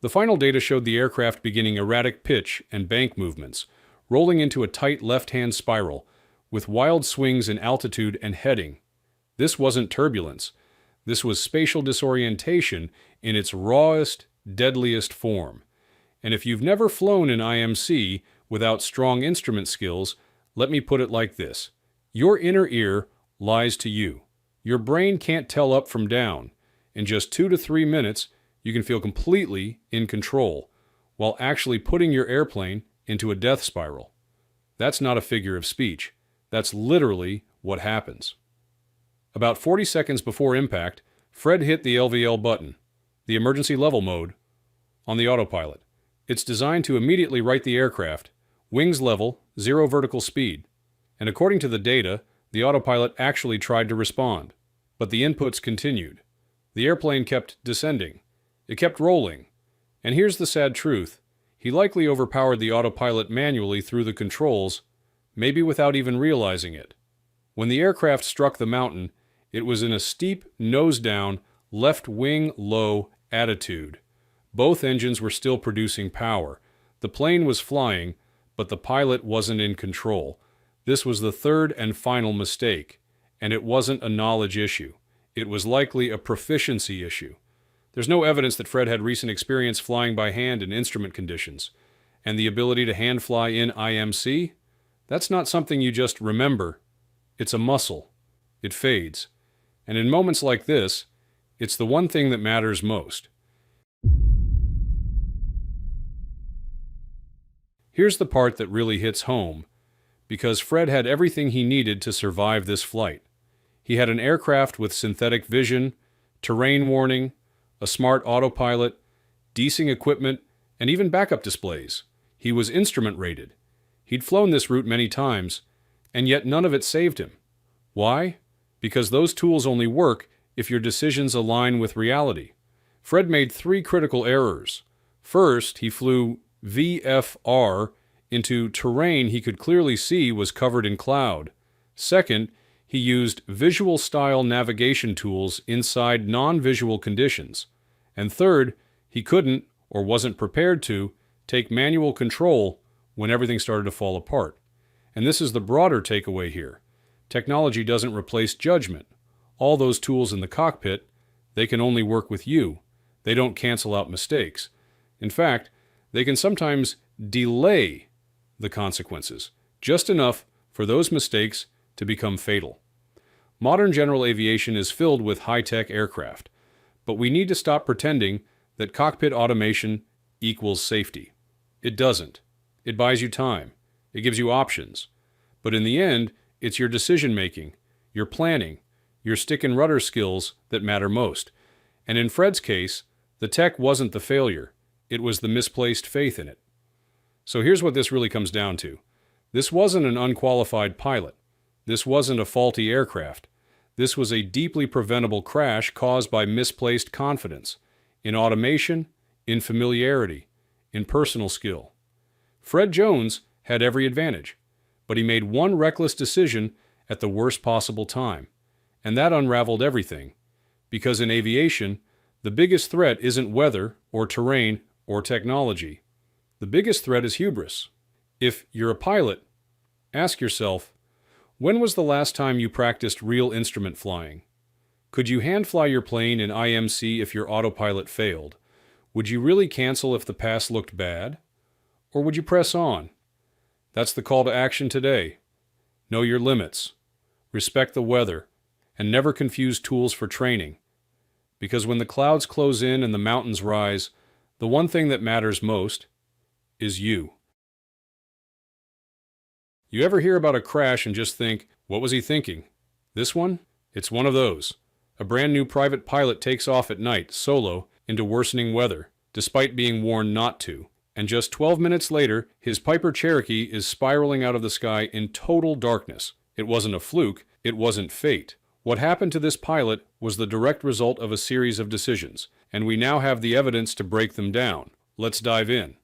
The final data showed the aircraft beginning erratic pitch and bank movements, rolling into a tight left-hand spiral with wild swings in altitude and heading. This wasn't turbulence. This was spatial disorientation in its rawest, deadliest form. And if you've never flown in IMC without strong instrument skills, let me put it like this. Your inner ear lies to you. Your brain can't tell up from down. In just 2 to 3 minutes, you can feel completely in control, while actually putting your airplane into a death spiral. That's not a figure of speech. That's literally what happens. About 40 seconds before impact, Fred hit the LVL button, the emergency level mode, on the autopilot. It's designed to immediately right the aircraft, wings level, 0 vertical speed. And according to the data, the autopilot actually tried to respond. But the inputs continued. The airplane kept descending. It kept rolling. And here's the sad truth. He likely overpowered the autopilot manually through the controls, maybe without even realizing it. When the aircraft struck the mountain, it was in a steep, nose-down, left wing low attitude. Both engines were still producing power. The plane was flying, but the pilot wasn't in control. This was the third and final mistake, and it wasn't a knowledge issue. It was likely a proficiency issue. There's no evidence that Fred had recent experience flying by hand in instrument conditions, and the ability to hand fly in IMC? That's not something you just remember. It's a muscle. It fades. And in moments like this, it's the one thing that matters most. Here's the part that really hits home, because Fred had everything he needed to survive this flight. He had an aircraft with synthetic vision, terrain warning, a smart autopilot, desing equipment, and even backup displays. He was instrument rated. He'd flown this route many times, and yet none of it saved him. Why? Because those tools only work if your decisions align with reality. Fred made 3 critical errors. First, he flew VFR into terrain he could clearly see was covered in cloud. Second, he used visual-style navigation tools inside non-visual conditions. And third, he couldn't, or wasn't prepared to, take manual control when everything started to fall apart. And this is the broader takeaway here. Technology doesn't replace judgment. All those tools in the cockpit, they can only work with you. They don't cancel out mistakes. In fact, they can sometimes delay the consequences, just enough for those mistakes to become fatal. Modern general aviation is filled with high-tech aircraft, but we need to stop pretending that cockpit automation equals safety. It doesn't. It buys you time. It gives you options. But in the end, it's your decision-making, your planning, your stick and rudder skills that matter most. And in Fred's case, the tech wasn't the failure. It was the misplaced faith in it. So here's what this really comes down to. This wasn't an unqualified pilot. This wasn't a faulty aircraft. This was a deeply preventable crash caused by misplaced confidence in automation, in familiarity, in personal skill. Fred Jones had every advantage, but he made one reckless decision at the worst possible time, and that unraveled everything. Because in aviation, the biggest threat isn't weather or terrain or technology. The biggest threat is hubris. If you're a pilot, ask yourself, when was the last time you practiced real instrument flying? Could you hand fly your plane in IMC if your autopilot failed? Would you really cancel if the pass looked bad? Or would you press on? That's the call to action today. Know your limits, respect the weather, and never confuse tools for training. Because when the clouds close in and the mountains rise, the one thing that matters most is you. You ever hear about a crash and just think, what was he thinking? This one? It's one of those. A brand new private pilot takes off at night, solo, into worsening weather, despite being warned not to. And just 12 minutes later, his Piper Cherokee is spiraling out of the sky in total darkness. It wasn't a fluke, it wasn't fate. What happened to this pilot was the direct result of a series of decisions, and we now have the evidence to break them down. Let's dive in.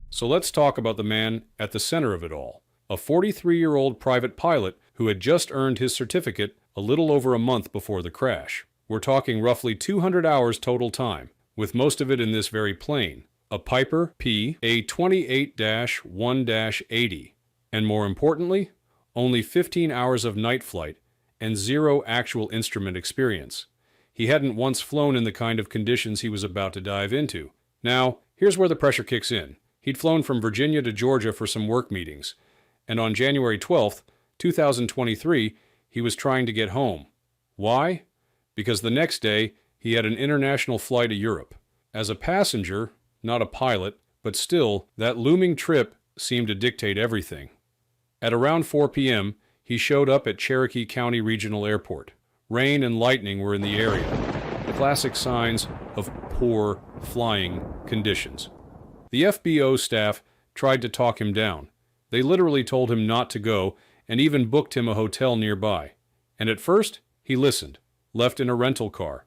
So let's talk about the man at the center of it all. A 43-year-old private pilot who had just earned his certificate a little over a month before the crash. We're talking roughly 200 hours total time, with most of it in this very plane, a Piper P A28-1-80, and more importantly, only 15 hours of night flight and 0 actual instrument experience. He hadn't once flown in the kind of conditions he was about to dive into. Now, here's where the pressure kicks in. He'd flown from Virginia to Georgia for some work meetings, and on January 12th, 2023, he was trying to get home. Why? Because the next day, he had an international flight to Europe. As a passenger, not a pilot, but still, that looming trip seemed to dictate everything. At around 4 p.m., he showed up at Cherokee County Regional Airport. Rain and lightning were in the area, classic signs of poor flying conditions. The FBO staff tried to talk him down. They literally told him not to go and even booked him a hotel nearby. And at first, he listened, left in a rental car.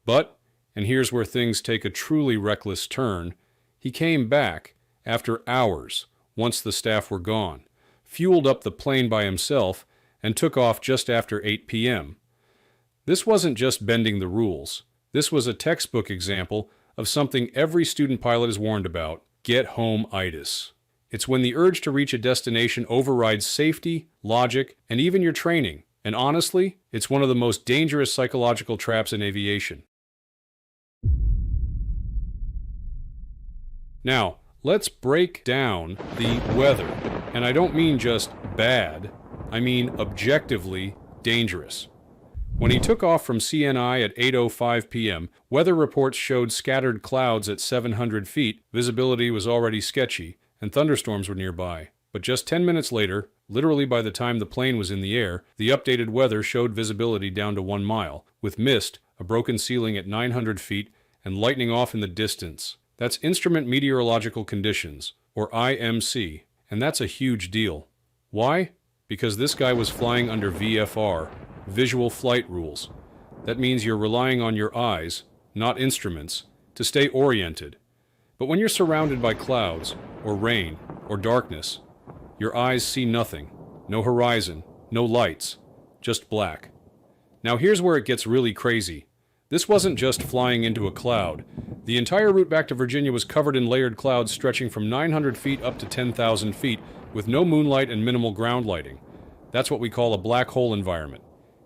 But, and here's where things take a truly reckless turn, he came back after hours, once the staff were gone, fueled up the plane by himself, and took off just after 8 p.m. This wasn't just bending the rules. This was a textbook example of something every student pilot is warned about: get-home-itis. It's when the urge to reach a destination overrides safety, logic, and even your training. And honestly, it's one of the most dangerous psychological traps in aviation. Now, let's break down the weather. And I don't mean just bad, I mean objectively dangerous. When he took off from CNI at 8:05 p.m., weather reports showed scattered clouds at 700 feet, visibility was already sketchy, and thunderstorms were nearby. But just 10 minutes later, literally by the time the plane was in the air, the updated weather showed visibility down to 1 mile, with mist, a broken ceiling at 900 feet, and lightning off in the distance. That's Instrument Meteorological Conditions, or IMC, and that's a huge deal. Why? Because this guy was flying under VFR, Visual Flight Rules. That means you're relying on your eyes, not instruments, to stay oriented. But when you're surrounded by clouds, or rain, or darkness, your eyes see nothing. No horizon, no lights, just black. Now here's where it gets really crazy. This wasn't just flying into a cloud. The entire route back to Virginia was covered in layered clouds stretching from 900 feet up to 10,000 feet, with no moonlight and minimal ground lighting. That's what we call a black hole environment.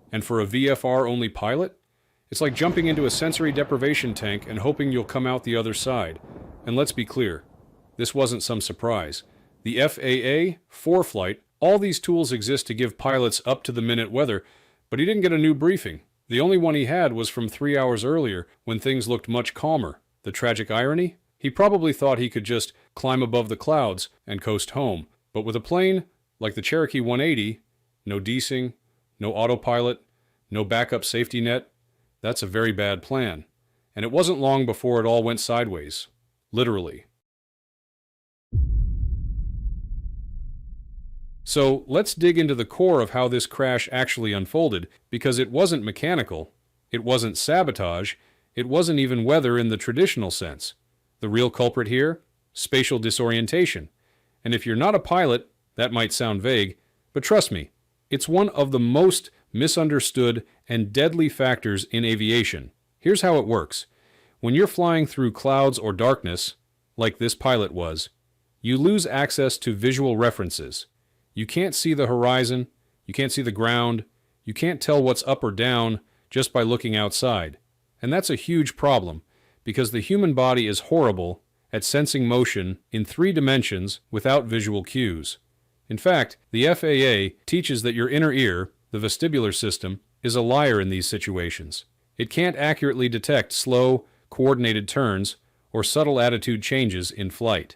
And for a VFR-only pilot, it's like jumping into a sensory deprivation tank and hoping you'll come out the other side. And let's be clear, this wasn't some surprise. The FAA, for flight, all these tools exist to give pilots up-to-the-minute weather, but he didn't get a new briefing. The only one he had was from 3 hours earlier, when things looked much calmer. The tragic irony? He probably thought he could just climb above the clouds and coast home. But with a plane like the Cherokee 180, no desing, no autopilot, no backup safety net, that's a very bad plan. And it wasn't long before it all went sideways. Literally. So let's dig into the core of how this crash actually unfolded, because it wasn't mechanical, it wasn't sabotage, it wasn't even weather in the traditional sense. The real culprit here? Spatial disorientation. And if you're not a pilot, that might sound vague, but trust me, it's one of the most misunderstood and deadly factors in aviation. Here's how it works. When you're flying through clouds or darkness, like this pilot was, you lose access to visual references. You can't see the horizon, you can't see the ground, you can't tell what's up or down just by looking outside. And that's a huge problem, because the human body is horrible at sensing motion in 3 dimensions without visual cues. In fact, the FAA teaches that your inner ear, the vestibular system, is a liar in these situations. It can't accurately detect slow, coordinated turns or subtle attitude changes in flight.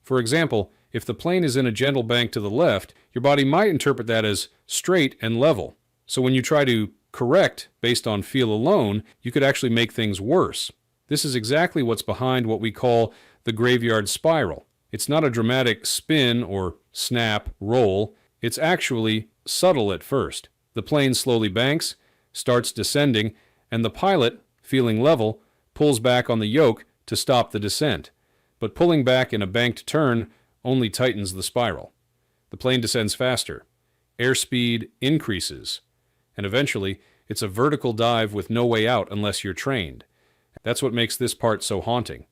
For example, if the plane is in a gentle bank to the left, your body might interpret that as straight and level. So when you try to correct based on feel alone, you could actually make things worse. This is exactly what's behind what we call the graveyard spiral. It's not a dramatic spin or snap, roll. It's actually subtle at first. The plane slowly banks, starts descending, and the pilot, feeling level, pulls back on the yoke to stop the descent. But pulling back in a banked turn only tightens the spiral. The plane descends faster. Airspeed increases. And eventually, it's a vertical dive with no way out unless you're trained. That's what makes this part so haunting.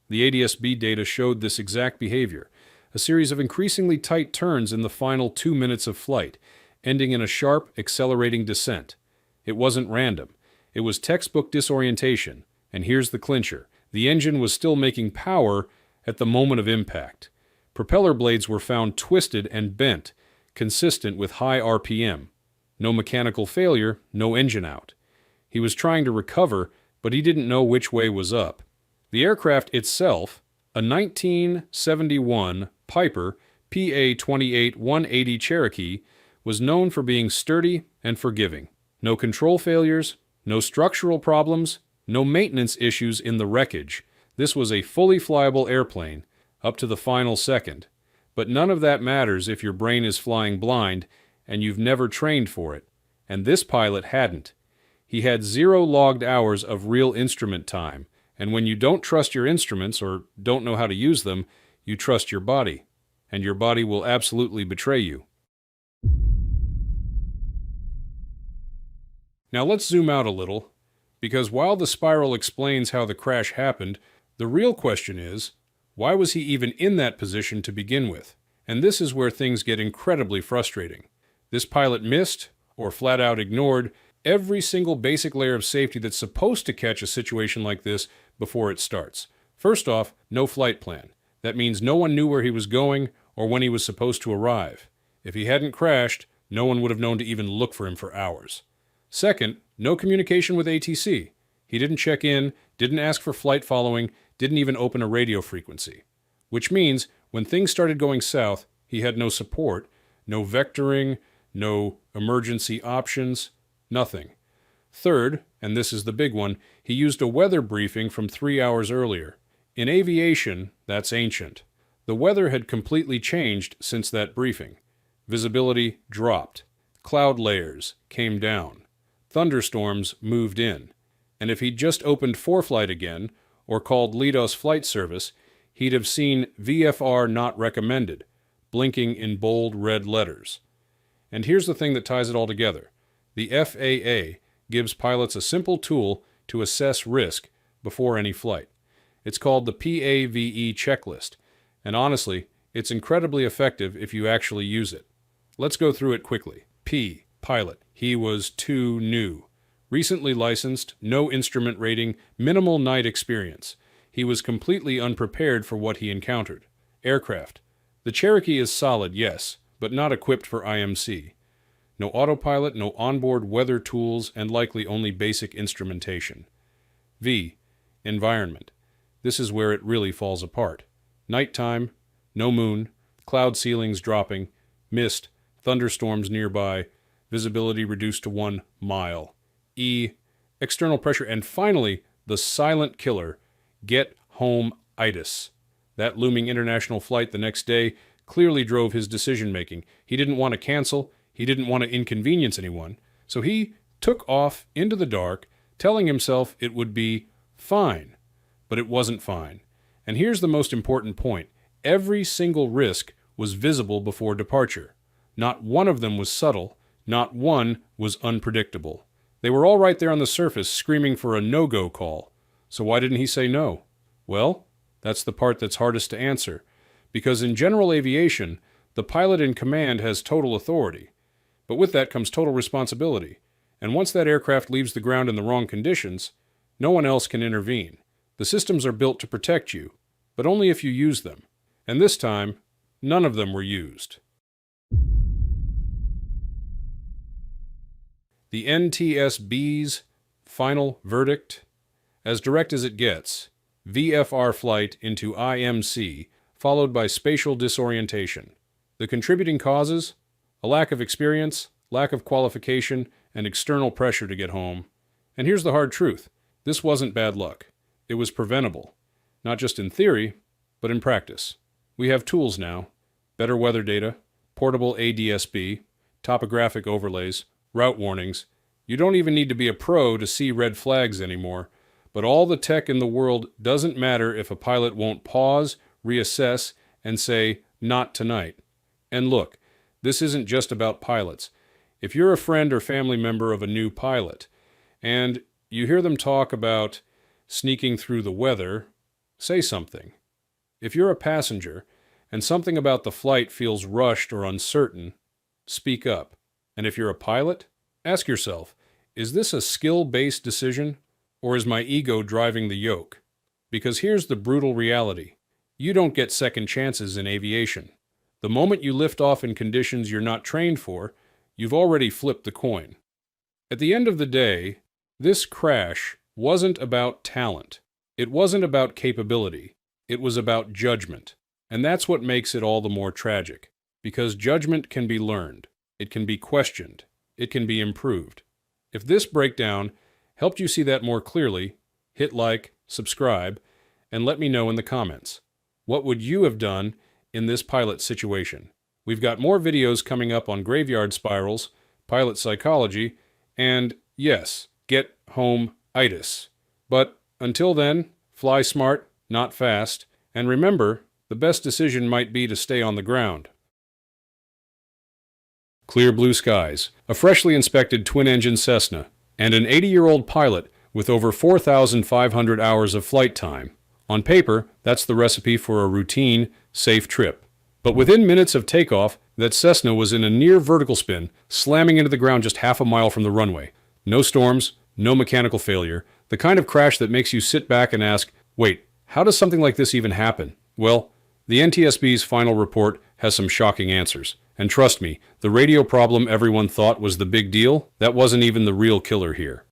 The NTSB data showed this exact behavior, a series of increasingly tight turns in the final 2 minutes of flight, ending in a sharp, accelerating descent. It wasn't random. It was textbook disorientation. And here's the clincher. The engine was still making power at the moment of impact. Propeller blades were found twisted and bent, consistent with high RPM. No mechanical failure, no engine out. He was trying to recover, but he didn't know which way was up. The aircraft itself, a 1971 Piper PA-28-180 Cherokee, was known for being sturdy and forgiving. No control failures, no structural problems, no maintenance issues in the wreckage. This was a fully flyable airplane, up to the final second. But none of that matters if your brain is flying blind and you've never trained for it. And this pilot hadn't. He had 0 logged hours of real instrument time. And when you don't trust your instruments or don't know how to use them, you trust your body. And your body will absolutely betray you. Now let's zoom out a little, because while the spiral explains how the crash happened, the real question is, why was he even in that position to begin with? And this is where things get incredibly frustrating. This pilot missed, or flat out ignored, every single basic layer of safety that's supposed to catch a situation like this before it starts. First off, no flight plan. That means no one knew where he was going or when he was supposed to arrive. If he hadn't crashed, no one would have known to even look for him for hours. Second, no communication with ATC. He didn't check in, didn't ask for flight following, didn't even open a radio frequency. Which means, when things started going south, he had no support, no vectoring, no emergency options, nothing. Third, and this is the big one, he used a weather briefing from 3 hours earlier. In aviation, that's ancient. The weather had completely changed since that briefing. Visibility dropped. Cloud layers came down. Thunderstorms moved in. And if he'd just opened ForeFlight again, or called LIDOS flight service, he'd have seen VFR not recommended, blinking in bold red letters. And here's the thing that ties it all together. The FAA gives pilots a simple tool to assess risk before any flight. It's called the PAVE checklist, and honestly, it's incredibly effective if you actually use it. Let's go through it quickly. P, pilot. He was too new. Recently licensed, no instrument rating, minimal night experience. He was completely unprepared for what he encountered. Aircraft. The Cherokee is solid, yes, but not equipped for IMC. No autopilot, no onboard weather tools, and likely only basic instrumentation. V, environment. This is where it really falls apart. Nighttime, no moon, cloud ceilings dropping, mist, thunderstorms nearby, visibility reduced to 1 mile. E, external pressure, and finally, the silent killer, get-home-itis. That looming international flight the next day clearly drove his decision-making. He didn't want to cancel, he didn't want to inconvenience anyone, so he took off into the dark, telling himself it would be fine. But it wasn't fine. And here's the most important point. Every single risk was visible before departure. Not one of them was subtle, not one was unpredictable. They were all right there on the surface screaming for a no-go call. So why didn't he say no? Well, that's the part that's hardest to answer. Because in general aviation, the pilot in command has total authority. But with that comes total responsibility. And once that aircraft leaves the ground in the wrong conditions, no one else can intervene. The systems are built to protect you, but only if you use them. And this time, none of them were used. The NTSB's final verdict? As direct as it gets, VFR flight into IMC, followed by spatial disorientation. The contributing causes? A lack of experience, lack of qualification, and external pressure to get home. And here's the hard truth. This wasn't bad luck. It was preventable. Not just in theory, but in practice. We have tools now. Better weather data, portable ADSB, topographic overlays, route warnings. You don't even need to be a pro to see red flags anymore. But all the tech in the world doesn't matter if a pilot won't pause, reassess, and say, not tonight. And look, this isn't just about pilots. If you're a friend or family member of a new pilot, and you hear them talk about sneaking through the weather, say something. If you're a passenger, and something about the flight feels rushed or uncertain, speak up. And if you're a pilot, ask yourself, is this a skill-based decision, or is my ego driving the yoke? Because here's the brutal reality. You don't get second chances in aviation. The moment you lift off in conditions you're not trained for, you've already flipped the coin. At the end of the day, this crash wasn't about talent. It wasn't about capability. It was about judgment. And that's what makes it all the more tragic. Because judgment can be learned. It can be questioned. It can be improved. If this breakdown helped you see that more clearly, hit like, subscribe, and let me know in the comments. What would you have done in this pilot situation? We've got more videos coming up on graveyard spirals, pilot psychology, and yes, get home-itis. But until then, fly smart, not fast, and remember, the best decision might be to stay on the ground. Clear blue skies, a freshly inspected twin-engine Cessna, and an 80-year-old pilot with over 4,500 hours of flight time. On paper, that's the recipe for a routine, safe trip. But within minutes of takeoff, that Cessna was in a near vertical spin, slamming into the ground just half a mile from the runway. No storms, no mechanical failure, the kind of crash that makes you sit back and ask, wait, how does something like this even happen? Well, the NTSB's final report has some shocking answers. And trust me, the radio problem everyone thought was the big deal, that wasn't even the real killer here.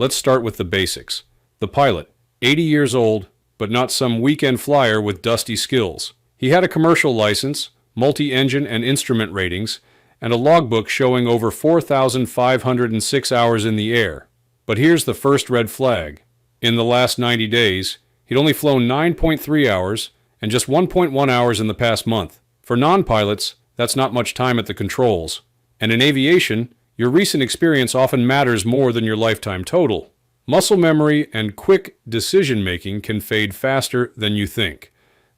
Let's start with the basics. The pilot, 80 years old, but not some weekend flyer with dusty skills. He had a commercial license, multi-engine and instrument ratings, and a logbook showing over 4,506 hours in the air. But here's the first red flag. In the last 90 days, he'd only flown 9.3 hours and just 1.1 hours in the past month. For non-pilots, that's not much time at the controls. And in aviation, your recent experience often matters more than your lifetime total. Muscle memory and quick decision-making can fade faster than you think.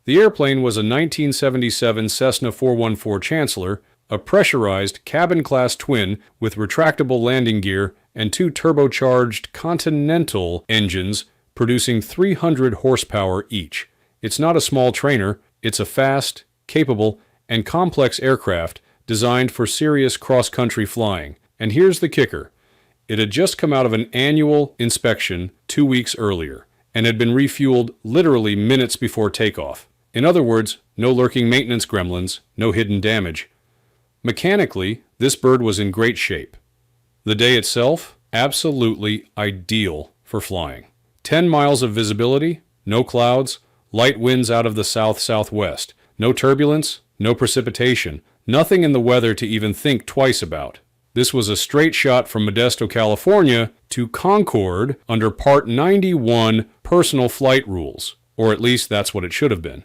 The airplane was a 1977 Cessna 414 Chancellor, a pressurized cabin-class twin with retractable landing gear and two turbocharged Continental engines producing 300 horsepower each. It's not a small trainer, it's a fast, capable, and complex aircraft designed for serious cross-country flying. And here's the kicker. It had just come out of an annual inspection 2 weeks earlier and had been refueled literally minutes before takeoff. In other words, no lurking maintenance gremlins, no hidden damage. Mechanically, this bird was in great shape. The day itself, absolutely ideal for flying. 10 miles of visibility, no clouds, Light winds out of the south-southwest. No turbulence, no precipitation, nothing in the weather to even think twice about. This was a straight shot from Modesto, California to Concord under Part 91 personal flight rules, or at least that's what it should have been.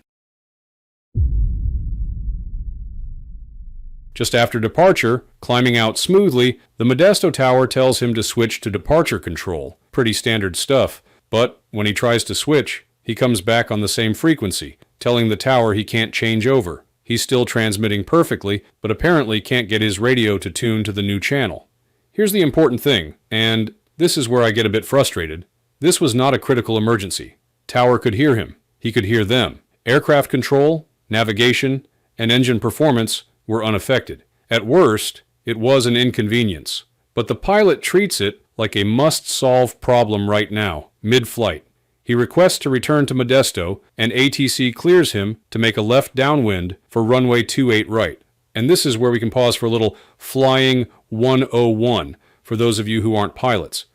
Just after departure, climbing out smoothly, the Modesto tower tells him to switch to departure control. Pretty standard stuff, but when he tries to switch, he comes back on the same frequency, telling the tower he can't change over. He's still transmitting perfectly, but apparently can't get his radio to tune to the new channel. Here's the important thing, and this is where I get a bit frustrated. This was not a critical emergency. Tower could hear him. He could hear them. Aircraft control, navigation, and engine performance were unaffected. At worst, it was an inconvenience, but the pilot treats it like a must-solve problem right now, mid-flight. He requests to return to Modesto, and ATC clears him to make a left downwind for runway 28 right. And this is where we can pause for a little flying 101 for those of you who aren't pilots.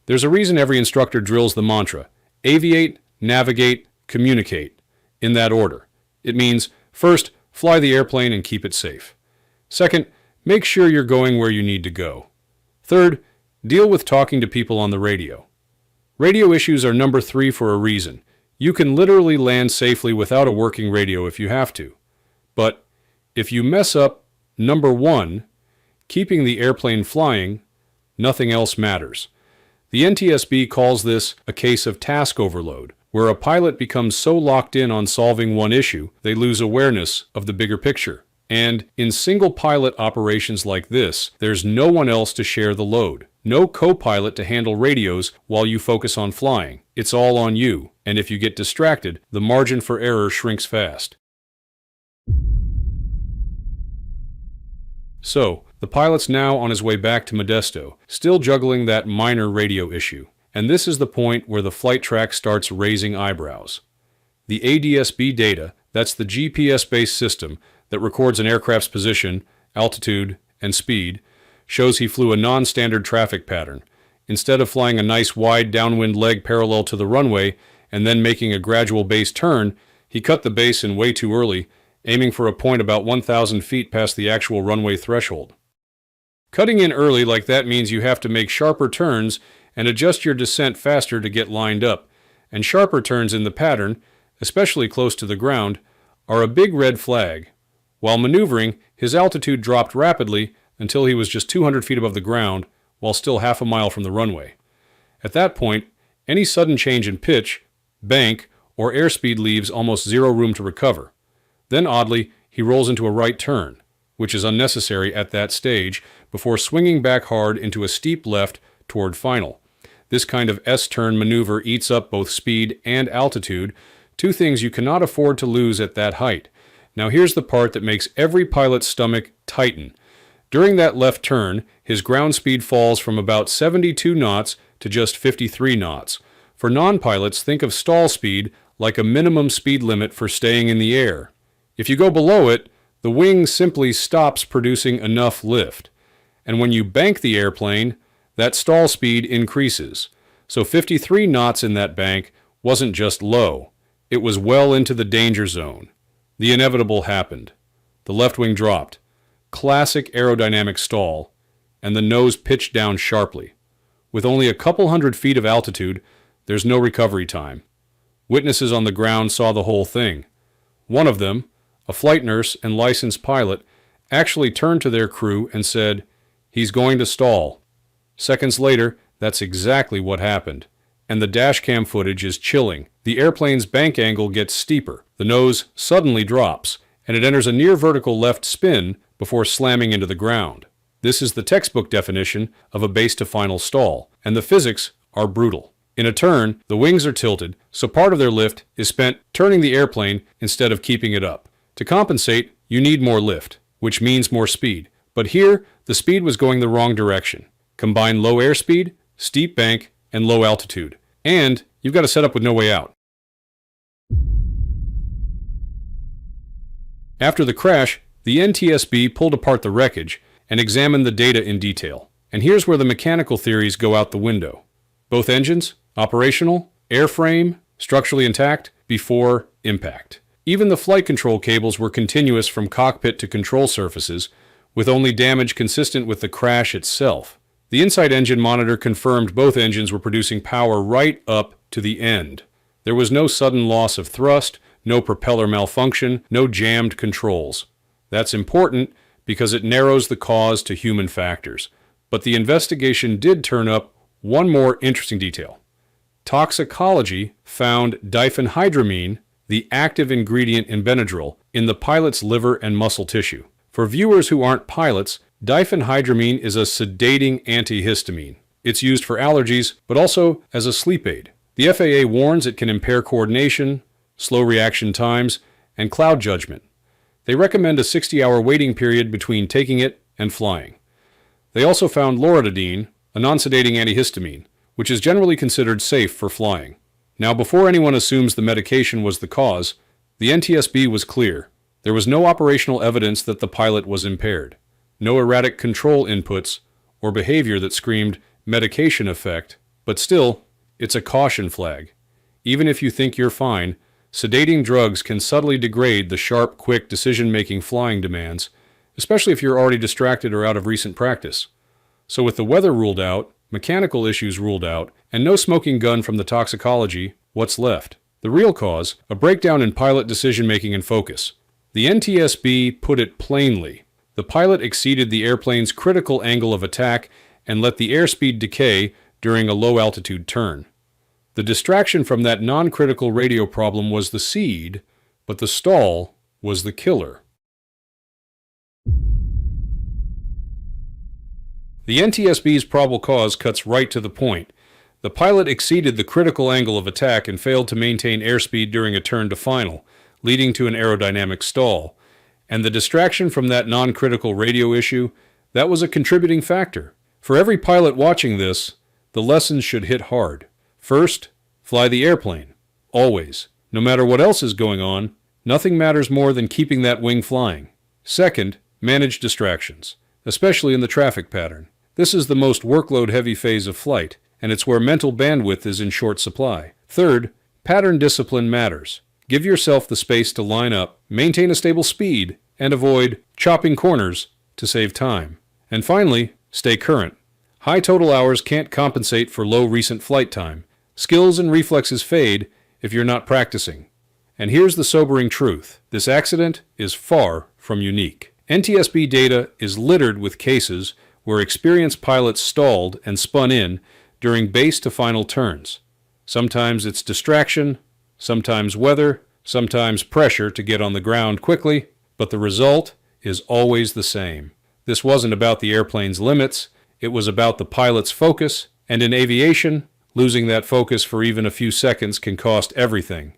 There's a reason every instructor drills the mantra: aviate, navigate, communicate, in that order. It means, first, fly the airplane and keep it safe. Second, make sure you're going where you need to go. Third, deal with talking to people on the radio. Radio issues are number 3 for a reason. You can literally land safely without a working radio if you have to. But if you mess up number 1, keeping the airplane flying, nothing else matters. The NTSB calls this a case of task overload, where a pilot becomes so locked in on solving one issue, they lose awareness of the bigger picture. And in single-pilot operations like this, there's no one else to share the load. No co-pilot to handle radios while you focus on flying. It's all on you, and if you get distracted, the margin for error shrinks fast. So, the pilot's now on his way back to Modesto, still juggling that minor radio issue. And this is the point where the flight track starts raising eyebrows. The ADSB data, that's the GPS-based system that records an aircraft's position, altitude, and speed, shows he flew a non-standard traffic pattern. Instead of flying a nice wide downwind leg parallel to the runway and then making a gradual base turn, he cut the base in way too early, aiming for a point about 1,000 feet past the actual runway threshold. Cutting in early like that means you have to make sharper turns and adjust your descent faster to get lined up, and sharper turns in the pattern, especially close to the ground, are a big red flag. While maneuvering, his altitude dropped rapidly until he was just 200 feet above the ground, while still half a mile from the runway. At that point, any sudden change in pitch, bank, or airspeed leaves almost zero room to recover. Then oddly, he rolls into a right turn, which is unnecessary at that stage, before swinging back hard into a steep left toward final. This kind of S-turn maneuver eats up both speed and altitude, two things you cannot afford to lose at that height. Now here's the part that makes every pilot's stomach tighten. During that left turn, his ground speed falls from about 72 knots to just 53 knots. For non-pilots, think of stall speed like a minimum speed limit for staying in the air. If you go below it, the wing simply stops producing enough lift. And when you bank the airplane, that stall speed increases. So 53 knots in that bank wasn't just low. It was well into the danger zone. The inevitable happened. The left wing dropped. Classic aerodynamic stall, and the nose pitched down sharply. With only a couple hundred feet of altitude, there's no recovery time. Witnesses on the ground saw the whole thing. One of them, a flight nurse and licensed pilot, actually turned to their crew and said, "He's going to stall." Seconds later, that's exactly what happened. And the dashcam footage is chilling. The airplane's bank angle gets steeper. The nose suddenly drops, and it enters a near vertical left spin before slamming into the ground. This is the textbook definition of a base-to-final stall, and the physics are brutal. In a turn, the wings are tilted, so part of their lift is spent turning the airplane instead of keeping it up. To compensate, you need more lift, which means more speed. But here, the speed was going the wrong direction. Combine low airspeed, steep bank, and low altitude. And you've got a setup with no way out. After the crash, the NTSB pulled apart the wreckage and examined the data in detail. And here's where the mechanical theories go out the window. Both engines, operational, airframe, structurally intact, before impact. Even the flight control cables were continuous from cockpit to control surfaces, with only damage consistent with the crash itself. The inside engine monitor confirmed both engines were producing power right up to the end. There was no sudden loss of thrust, no propeller malfunction, no jammed controls. That's important because it narrows the cause to human factors. But the investigation did turn up one more interesting detail. Toxicology found diphenhydramine, the active ingredient in Benadryl, in the pilot's liver and muscle tissue. For viewers who aren't pilots, diphenhydramine is a sedating antihistamine. It's used for allergies, but also as a sleep aid. The FAA warns it can impair coordination, slow reaction times, and cloud judgment. They recommend a 60-hour waiting period between taking it and flying. They also found loratadine, a non-sedating antihistamine, which is generally considered safe for flying. Now, before anyone assumes the medication was the cause, the NTSB was clear. There was no operational evidence that the pilot was impaired, no erratic control inputs, or behavior that screamed medication effect, but still, it's a caution flag. Even if you think you're fine, sedating drugs can subtly degrade the sharp, quick decision-making flying demands, especially if you're already distracted or out of recent practice. So with the weather ruled out, mechanical issues ruled out, and no smoking gun from the toxicology, what's left? The real cause, a breakdown in pilot decision-making and focus. The NTSB put it plainly. The pilot exceeded the airplane's critical angle of attack and let the airspeed decay during a low-altitude turn. The distraction from that non-critical radio problem was the seed, but the stall was the killer. The NTSB's probable cause cuts right to the point. The pilot exceeded the critical angle of attack and failed to maintain airspeed during a turn to final, leading to an aerodynamic stall. And the distraction from that non-critical radio issue, that was a contributing factor. For every pilot watching this, the lessons should hit hard. First, fly the airplane. Always. No matter what else is going on, nothing matters more than keeping that wing flying. Second, manage distractions, especially in the traffic pattern. This is the most workload-heavy phase of flight, and it's where mental bandwidth is in short supply. Third, pattern discipline matters. Give yourself the space to line up, maintain a stable speed, and avoid chopping corners to save time. And finally, stay current. High total hours can't compensate for low recent flight time. Skills and reflexes fade if you're not practicing. And here's the sobering truth. This accident is far from unique. NTSB data is littered with cases where experienced pilots stalled and spun in during base to final turns. Sometimes it's distraction, sometimes weather, sometimes pressure to get on the ground quickly, but the result is always the same. This wasn't about the airplane's limits, it was about the pilot's focus, and in aviation, losing that focus for even a few seconds can cost everything.